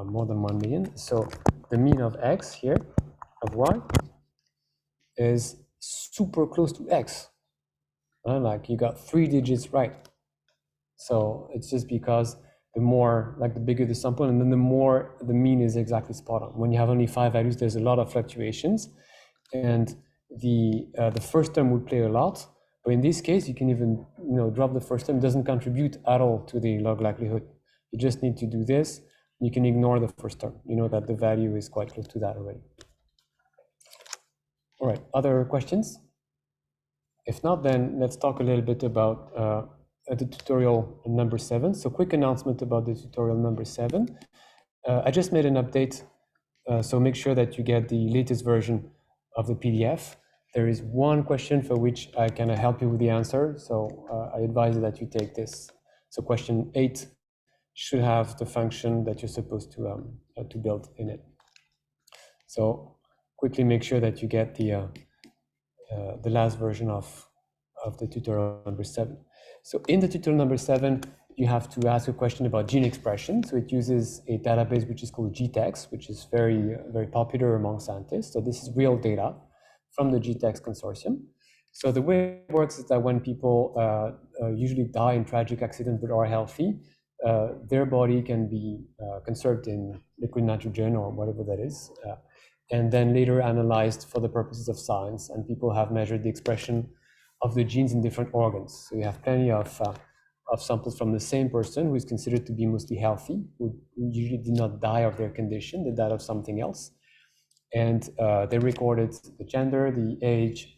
more than 1 million. So the mean of x here, of y, is super close to x. Like you got 3 digits right. So it's just because the more, like the bigger the sample, and then the more the mean is exactly spot on. When you have only 5 values, there's a lot of fluctuations, and the first term would play a lot. But in this case, you can even drop the first term. It doesn't contribute at all to the log likelihood. You just need to do this. You can ignore the first term. You know that the value is quite close to that already. All right, other questions? If not, then let's talk a little bit about the tutorial number 7. So quick announcement about the tutorial number 7. I just made an update, so make sure that you get the latest version of the PDF. There is one question for which I can help you with the answer, so I advise that you take this. So question 8 should have the function that you're supposed to build in it. So quickly make sure that you get the last version of the tutorial number 7. So in the tutorial number 7, you have to ask a question about gene expression. So it uses a database which is called GTEx, which is very, very popular among scientists. So this is real data from the GTEx consortium. So the way it works is that when people usually die in tragic accidents but are healthy, their body can be conserved in liquid nitrogen or whatever that is, and then later analyzed for the purposes of science. And people have measured the expression of the genes in different organs. So you have plenty of samples from the same person who is considered to be mostly healthy, who usually did not die of their condition, they died of something else. And they recorded the gender, the age,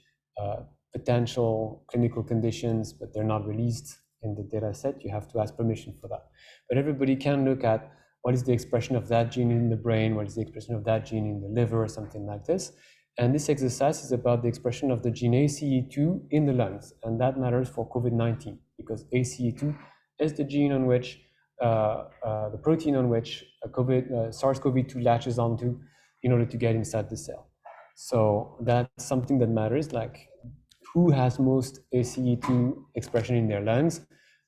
potential clinical conditions, but they're not released in the data set. You have to ask permission for that. But everybody can look at what is the expression of that gene in the brain, what is the expression of that gene in the liver, or something like this. And this exercise is about the expression of the gene ACE2 in the lungs. And that matters for COVID-19 because ACE2 is the gene on which, the protein on which SARS-CoV-2 latches onto in order to get inside the cell. So that's something that matters, like who has most ACE2 expression in their lungs.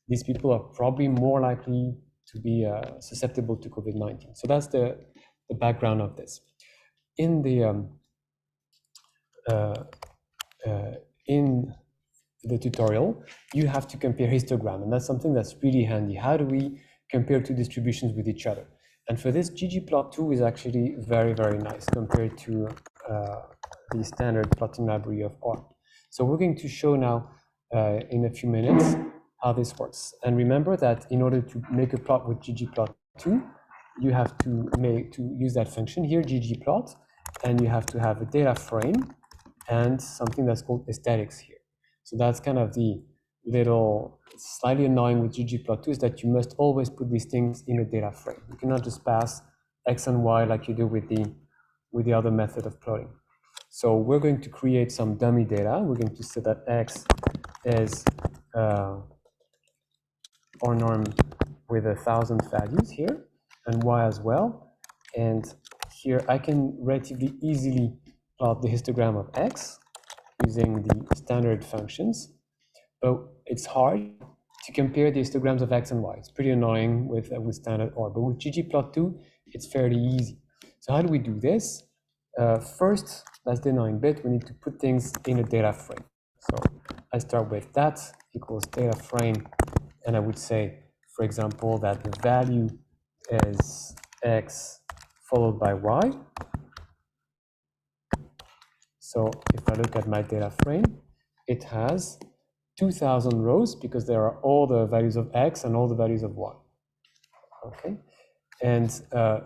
These people are probably more likely to be susceptible to COVID-19. So that's the background of this. In the tutorial, you have to compare histogram, and that's something that's really handy. How do we compare two distributions with each other? And for this, ggplot2 is actually very, very nice compared to the standard plotting library of R. So we're going to show now in a few minutes how this works. And remember that in order to make a plot with ggplot2, you have to use that function here, ggplot, and you have to have a data frame and something that's called aesthetics here. So that's kind of the little slightly annoying with ggplot2 is that you must always put these things in a data frame. You cannot just pass x and y like you do with the other method of plotting. So we're going to create some dummy data. We're going to say that x is our norm with 1,000 values here, and y as well. And here I can relatively easily plot the histogram of x using the standard functions, but it's hard to compare the histograms of x and y. It's pretty annoying with standard R, but with ggplot2, it's fairly easy. So how do we do this? First, that's the annoying bit. We need to put things in a data frame. So I start with that equals data frame, and I would say, for example, that the value is x followed by y. So if I look at my data frame, it has 2,000 rows because there are all the values of x and all the values of y. Okay, and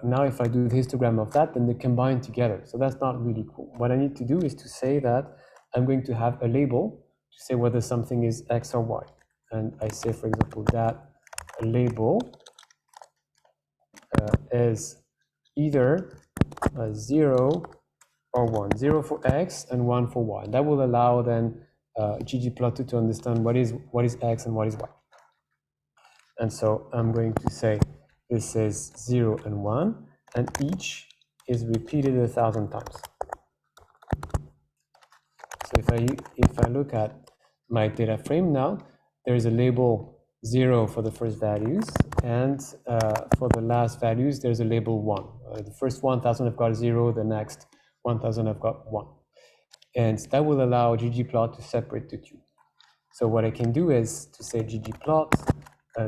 now if I do the histogram of that, then they combine together. So that's not really cool. What I need to do is to say that I'm going to have a label to say whether something is x or y. And I say, for example, that a label is either 0 or 1, 0 for x and 1 for y. That will allow then ggplot2 to understand what is x and what is y. And so I'm going to say this is 0 and 1, and each is repeated 1,000 times. So if I look at my data frame now, there is a label 0 for the first values, and for the last values, there's a label 1. The first 1,000 I've got 0, the next 1,000 I've got 1. And that will allow ggplot to separate the two. So what I can do is to say ggplot,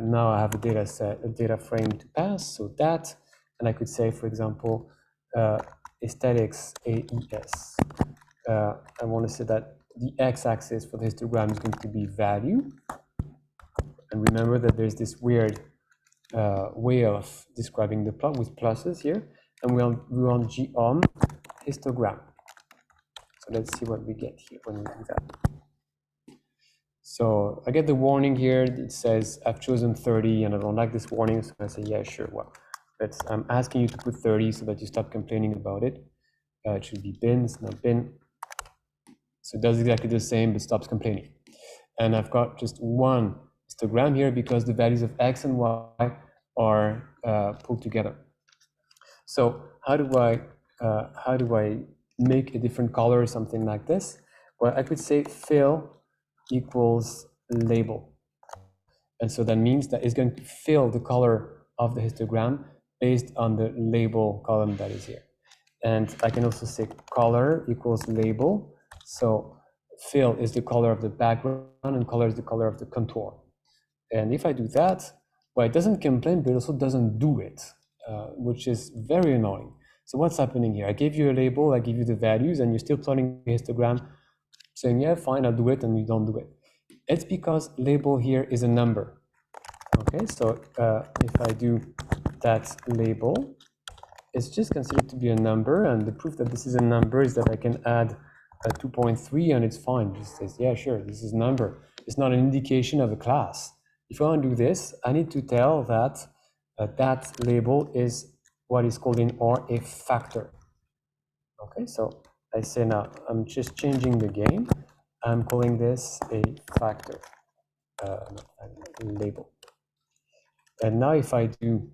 now I have a data frame to pass, so that, and I could say, for example, aesthetics AES. I want to say that the x-axis for the histogram is going to be value. And remember that there's this weird way of describing the plot with pluses here, and we want geom histogram. So let's see what we get here when we do that. So I get the warning here. It says I've chosen 30 and I don't like this warning. So I say, yeah, sure. Well, I'm asking you to put 30 so that you stop complaining about it. It should be bin, it's not bin. So it does exactly the same, but stops complaining. And I've got just one histogram here because the values of x and y are pulled together. So how do I make a different color or something like this? Well, I could say fill equals label. And so that means that it's going to fill the color of the histogram based on the label column that is here. And I can also say color equals label. So fill is the color of the background and color is the color of the contour. And if I do that, well, it doesn't complain, but it also doesn't do it, which is very annoying. So what's happening here? I gave you a label, I give you the values, and you're still plotting the histogram, saying, yeah, fine, I'll do it, and you don't do it. It's because label here is a number. Okay, so if I do that label, it's just considered to be a number, and the proof that this is a number is that I can add a 2.3 and it's fine. It just says, yeah, sure, this is a number. It's not an indication of a class. If I want to do this, I need to tell that that label is what is called in R a factor. Okay, so I say now, I'm just changing the game. I'm calling this a factor label. And now if I do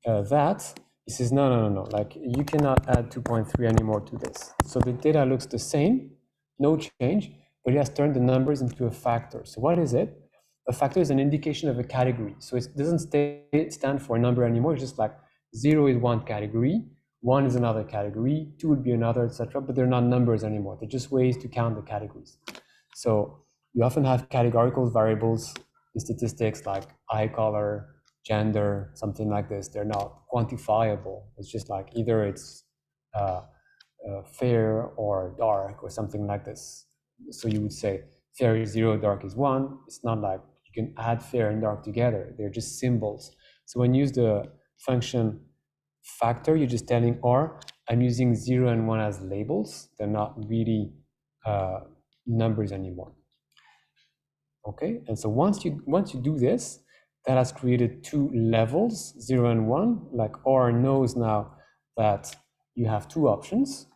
that, it says, no, like you cannot add 2.3 anymore to this. So the data looks the same, no change, but it has turned the numbers into a factor. So what is it? A factor is an indication of a category. So it doesn't stand for a number anymore. It's just like 0 is one category, 1 is another category, 2 would be another, etc. But they're not numbers anymore. They're just ways to count the categories. So you often have categorical variables in statistics like eye color, gender, something like this. They're not quantifiable. It's just like either it's fair or dark or something like this. So you would say fair is 0, dark is 1. It's not like you can add fair and dark together. They're just symbols. So when you use the function factor, you're just telling R, I'm using 0 and 1 as labels. They're not really numbers anymore. Okay, and so once you do this, that has created two levels, 0 and 1. Like R knows now that you have two options,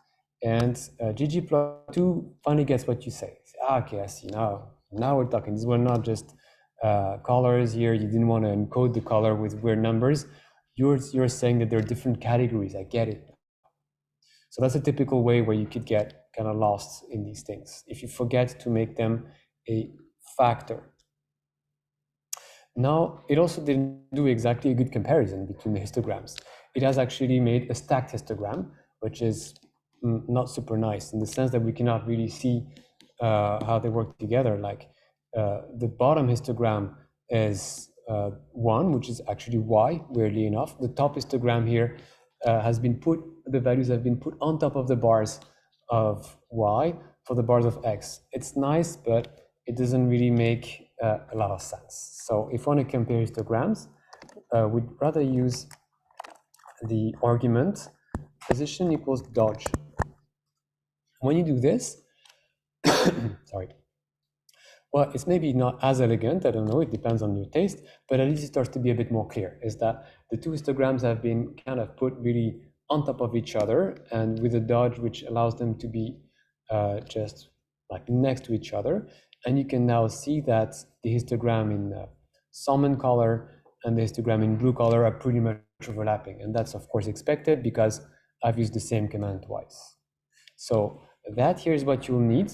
and ggplot2 finally gets what you say. Okay, I see, now we're talking. These were not just colors here. You didn't want to encode the color with weird numbers. You're saying that there are different categories. I get it. So that's a typical way where you could get kind of lost in these things if you forget to make them a factor. Now, it also didn't do exactly a good comparison between the histograms. It has actually made a stacked histogram, which is not super nice in the sense that we cannot really see how they work together. Like the bottom histogram is 1, which is actually Y, weirdly enough. The top histogram here the values have been put on top of the bars of Y for the bars of X. It's nice, but it doesn't really make a lot of sense. So if we want to compare histograms, we'd rather use the argument position equals dodge. When you do this, sorry, well, it's maybe not as elegant, I don't know, it depends on your taste, but at least it starts to be a bit more clear, is that the two histograms have been kind of put really on top of each other and with a dodge which allows them to be just like next to each other. And you can now see that the histogram in salmon color and the histogram in blue color are pretty much overlapping. And that's of course expected because I've used the same command twice. So that here is what you'll need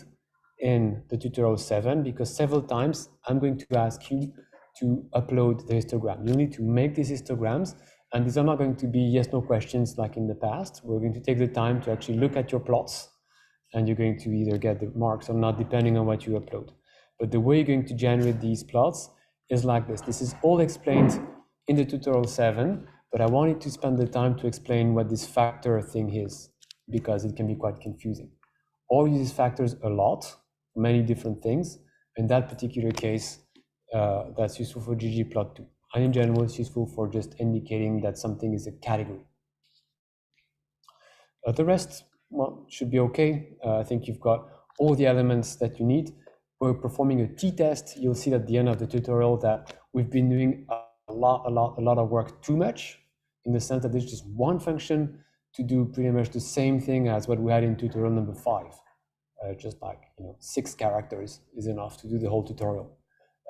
in the tutorial 7, because several times I'm going to ask you to upload the histogram. You'll need to make these histograms, and these are not going to be yes/no questions like in the past. We're going to take the time to actually look at your plots, and you're going to either get the marks or not, depending on what you upload. But the way you're going to generate these plots is like this. This is all explained in the tutorial 7, but I wanted to spend the time to explain what this factor thing is, because it can be quite confusing. All uses factors a lot, many different things. In that particular case, that's useful for ggplot2. And in general, it's useful for just indicating that something is a category. The rest, well, should be okay. I think you've got all the elements that you need. We're performing a t-test. You'll see at the end of the tutorial that we've been doing a lot of work too much, in the sense that there's just one function to do pretty much the same thing as what we had in tutorial number 5. Just like 6 characters is enough to do the whole tutorial.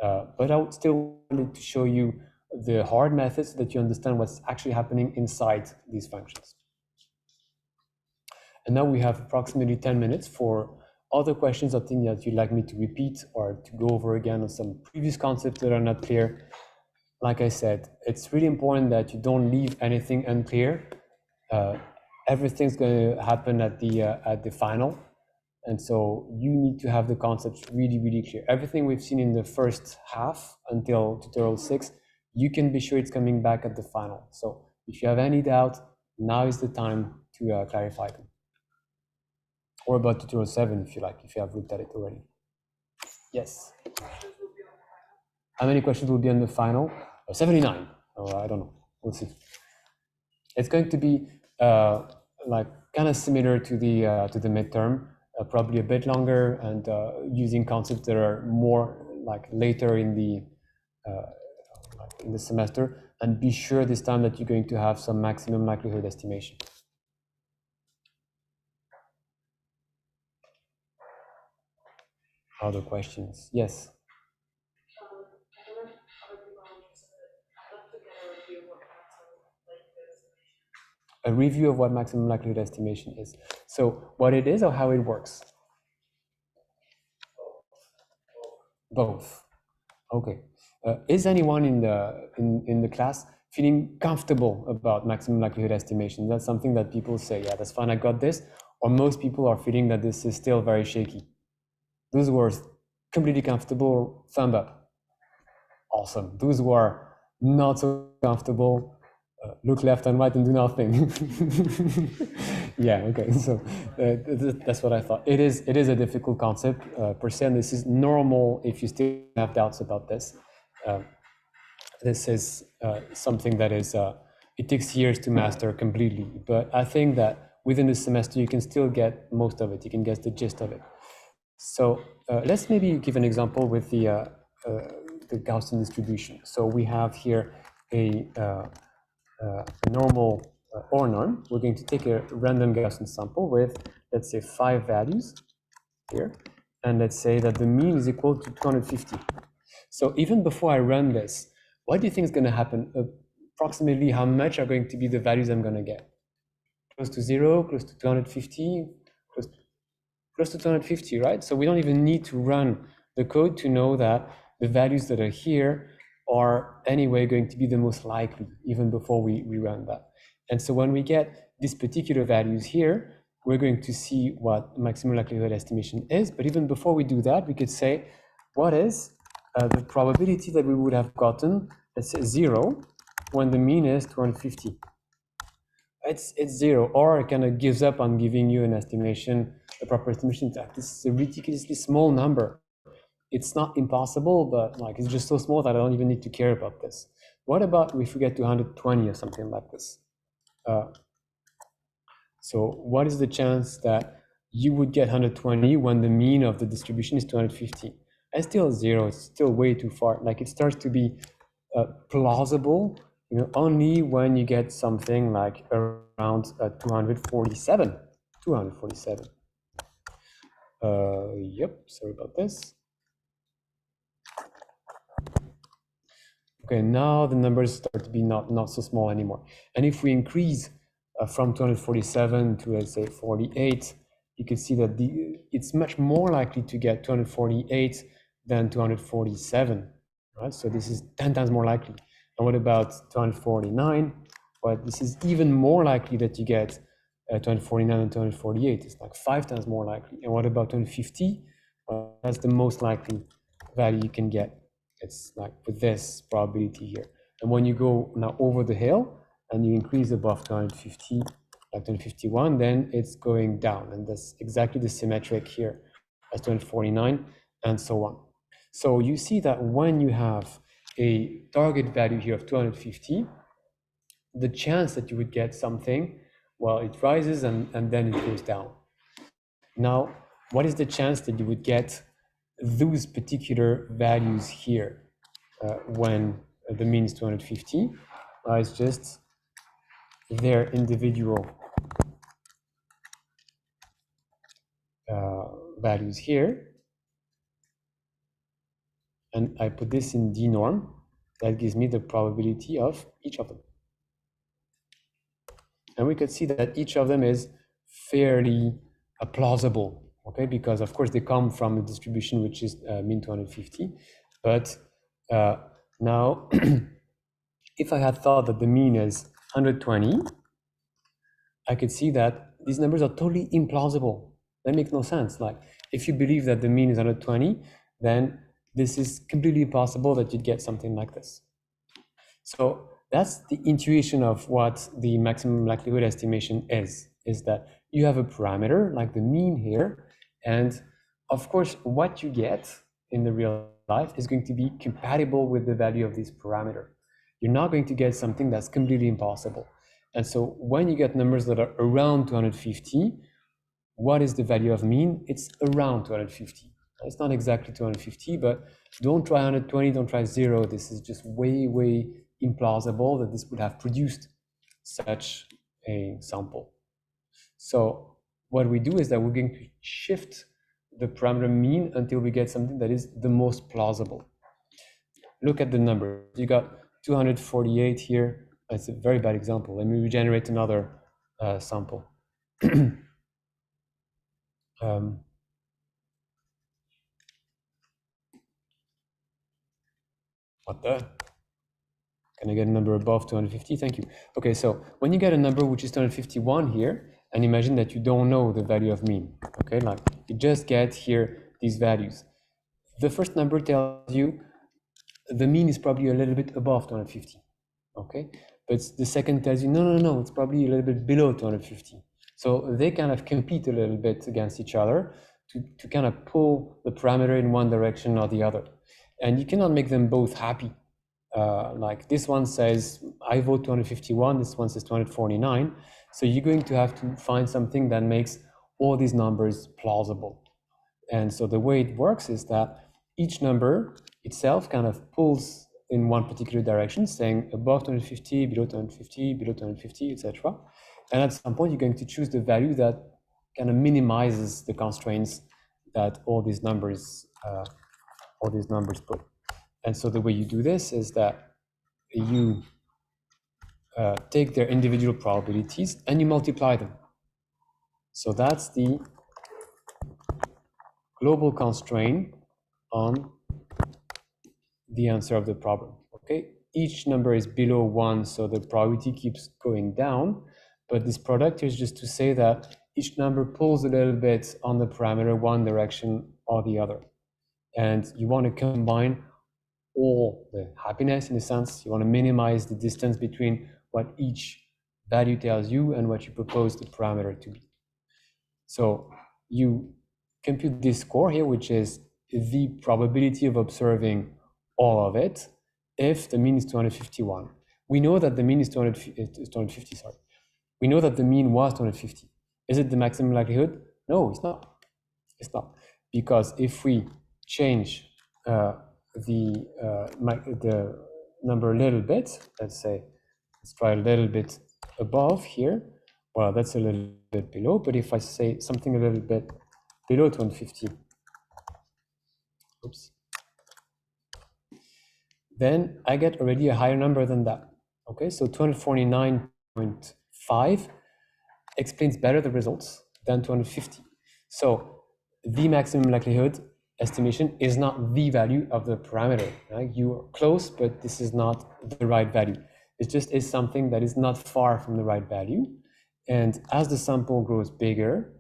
But I would still want to show you the hard methods so that you understand what's actually happening inside these functions. And now we have approximately 10 minutes for other questions or things that you'd like me to repeat or to go over again on some previous concepts that are not clear. Like I said, it's really important that you don't leave anything unclear. Everything's going to happen at the final. And so you need to have the concepts really clear. Everything we've seen in the first half until tutorial 6, you can be sure it's coming back at the final. So if you have any doubt, now is the time to clarify them. Or about tutorial 7, if you like, if you have looked at it already. Yes? How many questions will be on the final? 79. Oh, I don't know. We'll see. It's going to be like kind of similar to the midterm. Probably a bit longer and using concepts that are more like later in the semester, and be sure this time that you're going to have some maximum likelihood estimation. Other questions? Yes. I don't know if other people are interested. I'd love to get a review of what maximum likelihood estimation. A review of what maximum likelihood estimation is. So what it is or how it works? Both. Okay. Is anyone in the class feeling comfortable about maximum likelihood estimation? That's something that people say, yeah, that's fine, I got this. Or most people are feeling that this is still very shaky. Those who are completely comfortable, thumb up. Awesome. Those who are not so comfortable, look left and right and do nothing. Yeah, okay. So that's what I thought. It is a difficult concept per se, and this is normal if you still have doubts about this. This is something that is, it takes years to master completely, but I think that within the semester you can still get most of it. You can get the gist of it. So let's maybe give an example with the Gaussian distribution. So we have here a normal or norm. We're going to take a random Gaussian sample with, let's say, 5 values here, and let's say that the mean is equal to 250. So even before I run this, what do you think is going to happen? Approximately how much are going to be the values I'm going to get? Close to 0, close to 250, close to 250, right? So we don't even need to run the code to know that the values that are here are anyway going to be the most likely, even before we run that. And so when we get these particular values here, we're going to see what maximum likelihood estimation is. But even before we do that, we could say, what is the probability that we would have gotten, let's say 0, when the mean is 250? It's 0, or it kind of gives up on giving you an estimation, a proper estimation. This is a ridiculously small number. It's not impossible, but like it's just so small that I don't even need to care about this. What about if we get to 120 or something like this? So what is the chance that you would get 120 when the mean of the distribution is 250? It's still 0. It's still way too far. Like it starts to be plausible, only when you get something like around 247. 247. Yep, sorry about this. Okay, now the numbers start to be not so small anymore. And if we increase from 247 to, let's say, 48, you can see that it's much more likely to get 248 than 247, right? So this is 10 times more likely. And what about 249? Well, this is even more likely that you get 249 and 248. It's like 5 times more likely. And what about 250? Well, that's the most likely value you can get. It's like with this probability here. And when you go now over the hill and you increase above 250, like 251, then it's going down. And that's exactly the symmetric here as 249 and so on. So you see that when you have a target value here of 250, the chance that you would get something, well, it rises and then it goes down. Now, what is the chance that you would get those particular values here when the mean is 250? It's just their individual values here. And I put this in D norm. That gives me the probability of each of them. And we could see that each of them is fairly plausible, okay? Because of course they come from a distribution which is mean 250. But now, if I had thought that the mean is 120, I could see that these numbers are totally implausible. That makes no sense. Like, if you believe that the mean is 120, then this is completely impossible that you'd get something like this. So that's the intuition of what the maximum likelihood estimation is that you have a parameter like the mean here, and of course what you get in the real life is going to be compatible with the value of this parameter. You're not going to get something that's completely impossible. And so when you get numbers that are around 250, what is the value of mean? It's around 250. It's not exactly 250, but don't try 120, don't try 0. This is just way implausible that this would have produced such a sample. So what we do is that we're going to shift the parameter mean until we get something that is the most plausible. Look at the number. You got 248 here. That's a very bad example. Let me regenerate another sample. What the? Can I get a number above 250? Thank you. Okay, so when you get a number which is 251 here, and imagine that you don't know the value of mean, okay? Like you just get here these values. The first number tells you the mean is probably a little bit above 250, okay? But the second tells you, no, it's probably a little bit below 250. So they kind of compete a little bit against each other to kind of pull the parameter in one direction or the other. And you cannot make them both happy. Like this one says, I vote 251, this one says 249. So you're going to have to find something that makes all these numbers plausible. And so the way it works is that each number itself kind of pulls in one particular direction, saying above 250, below 250, below 250, etc. And at some point, you're going to choose the value that kind of minimizes the constraints that all these numbers put. And so the way you do this is that you take their individual probabilities and you multiply them. So that's the global constraint on the answer of the problem, okay? Each number is below 1, so the probability keeps going down, but this product is just to say that each number pulls a little bit on the parameter one direction or the other. And you want to combine all the happiness in a sense. You want to minimize the distance between what each value tells you and what you propose the parameter to be. So you compute this score here, which is the probability of observing all of it if the mean is 251. We know that the mean is 250, sorry. We know that the mean was 250. Is it the maximum likelihood? No, it's not. It's not. Because if we change the number a little bit, let's say, let's try a little bit above here, well, that's a little bit below, but if I say something a little bit below 250, oops, then I get already a higher number than that. Okay, so 249.5 explains better the results than 250. So the maximum likelihood estimation is not the value of the parameter. Right? You are close, but this is not the right value. It just is something that is not far from the right value. And as the sample grows bigger,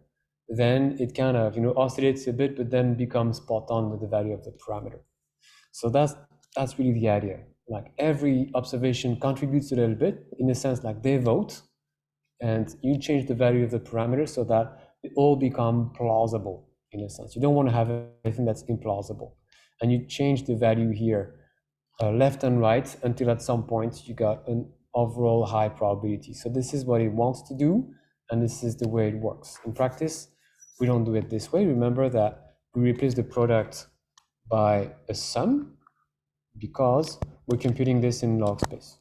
then it kind of oscillates a bit, but then becomes spot on with the value of the parameter. So that's really the idea. Like every observation contributes a little bit, in a sense, like they vote, and you change the value of the parameter so that they all become plausible, in a sense. You don't want to have anything that's implausible. And you change the value here left and right until at some point you got an overall high probability. So this is what it wants to do, and this is the way it works. In practice, we don't do it this way. Remember that we replace the product by a sum because we're computing this in log space.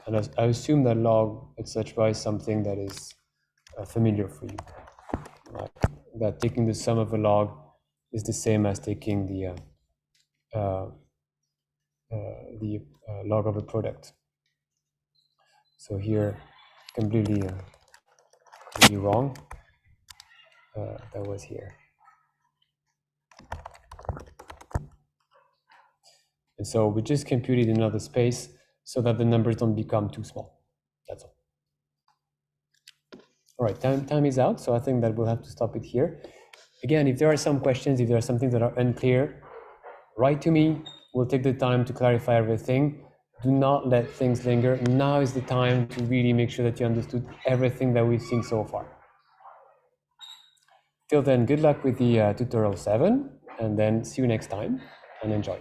And I assume that log, etc., is something that is familiar for you. Right? That taking the sum of a log is the same as taking the log of a product. So here, completely wrong. That was here. And so we just computed another space so that the numbers don't become too small. That's all. All right, time is out, so I think that we'll have to stop it here. Again, if there are some questions, if there are some things that are unclear, write to me. We'll take the time to clarify everything. Do not let things linger. Now is the time to really make sure that you understood everything that we've seen so far. Till then, good luck with the tutorial 7, and then see you next time, and enjoy.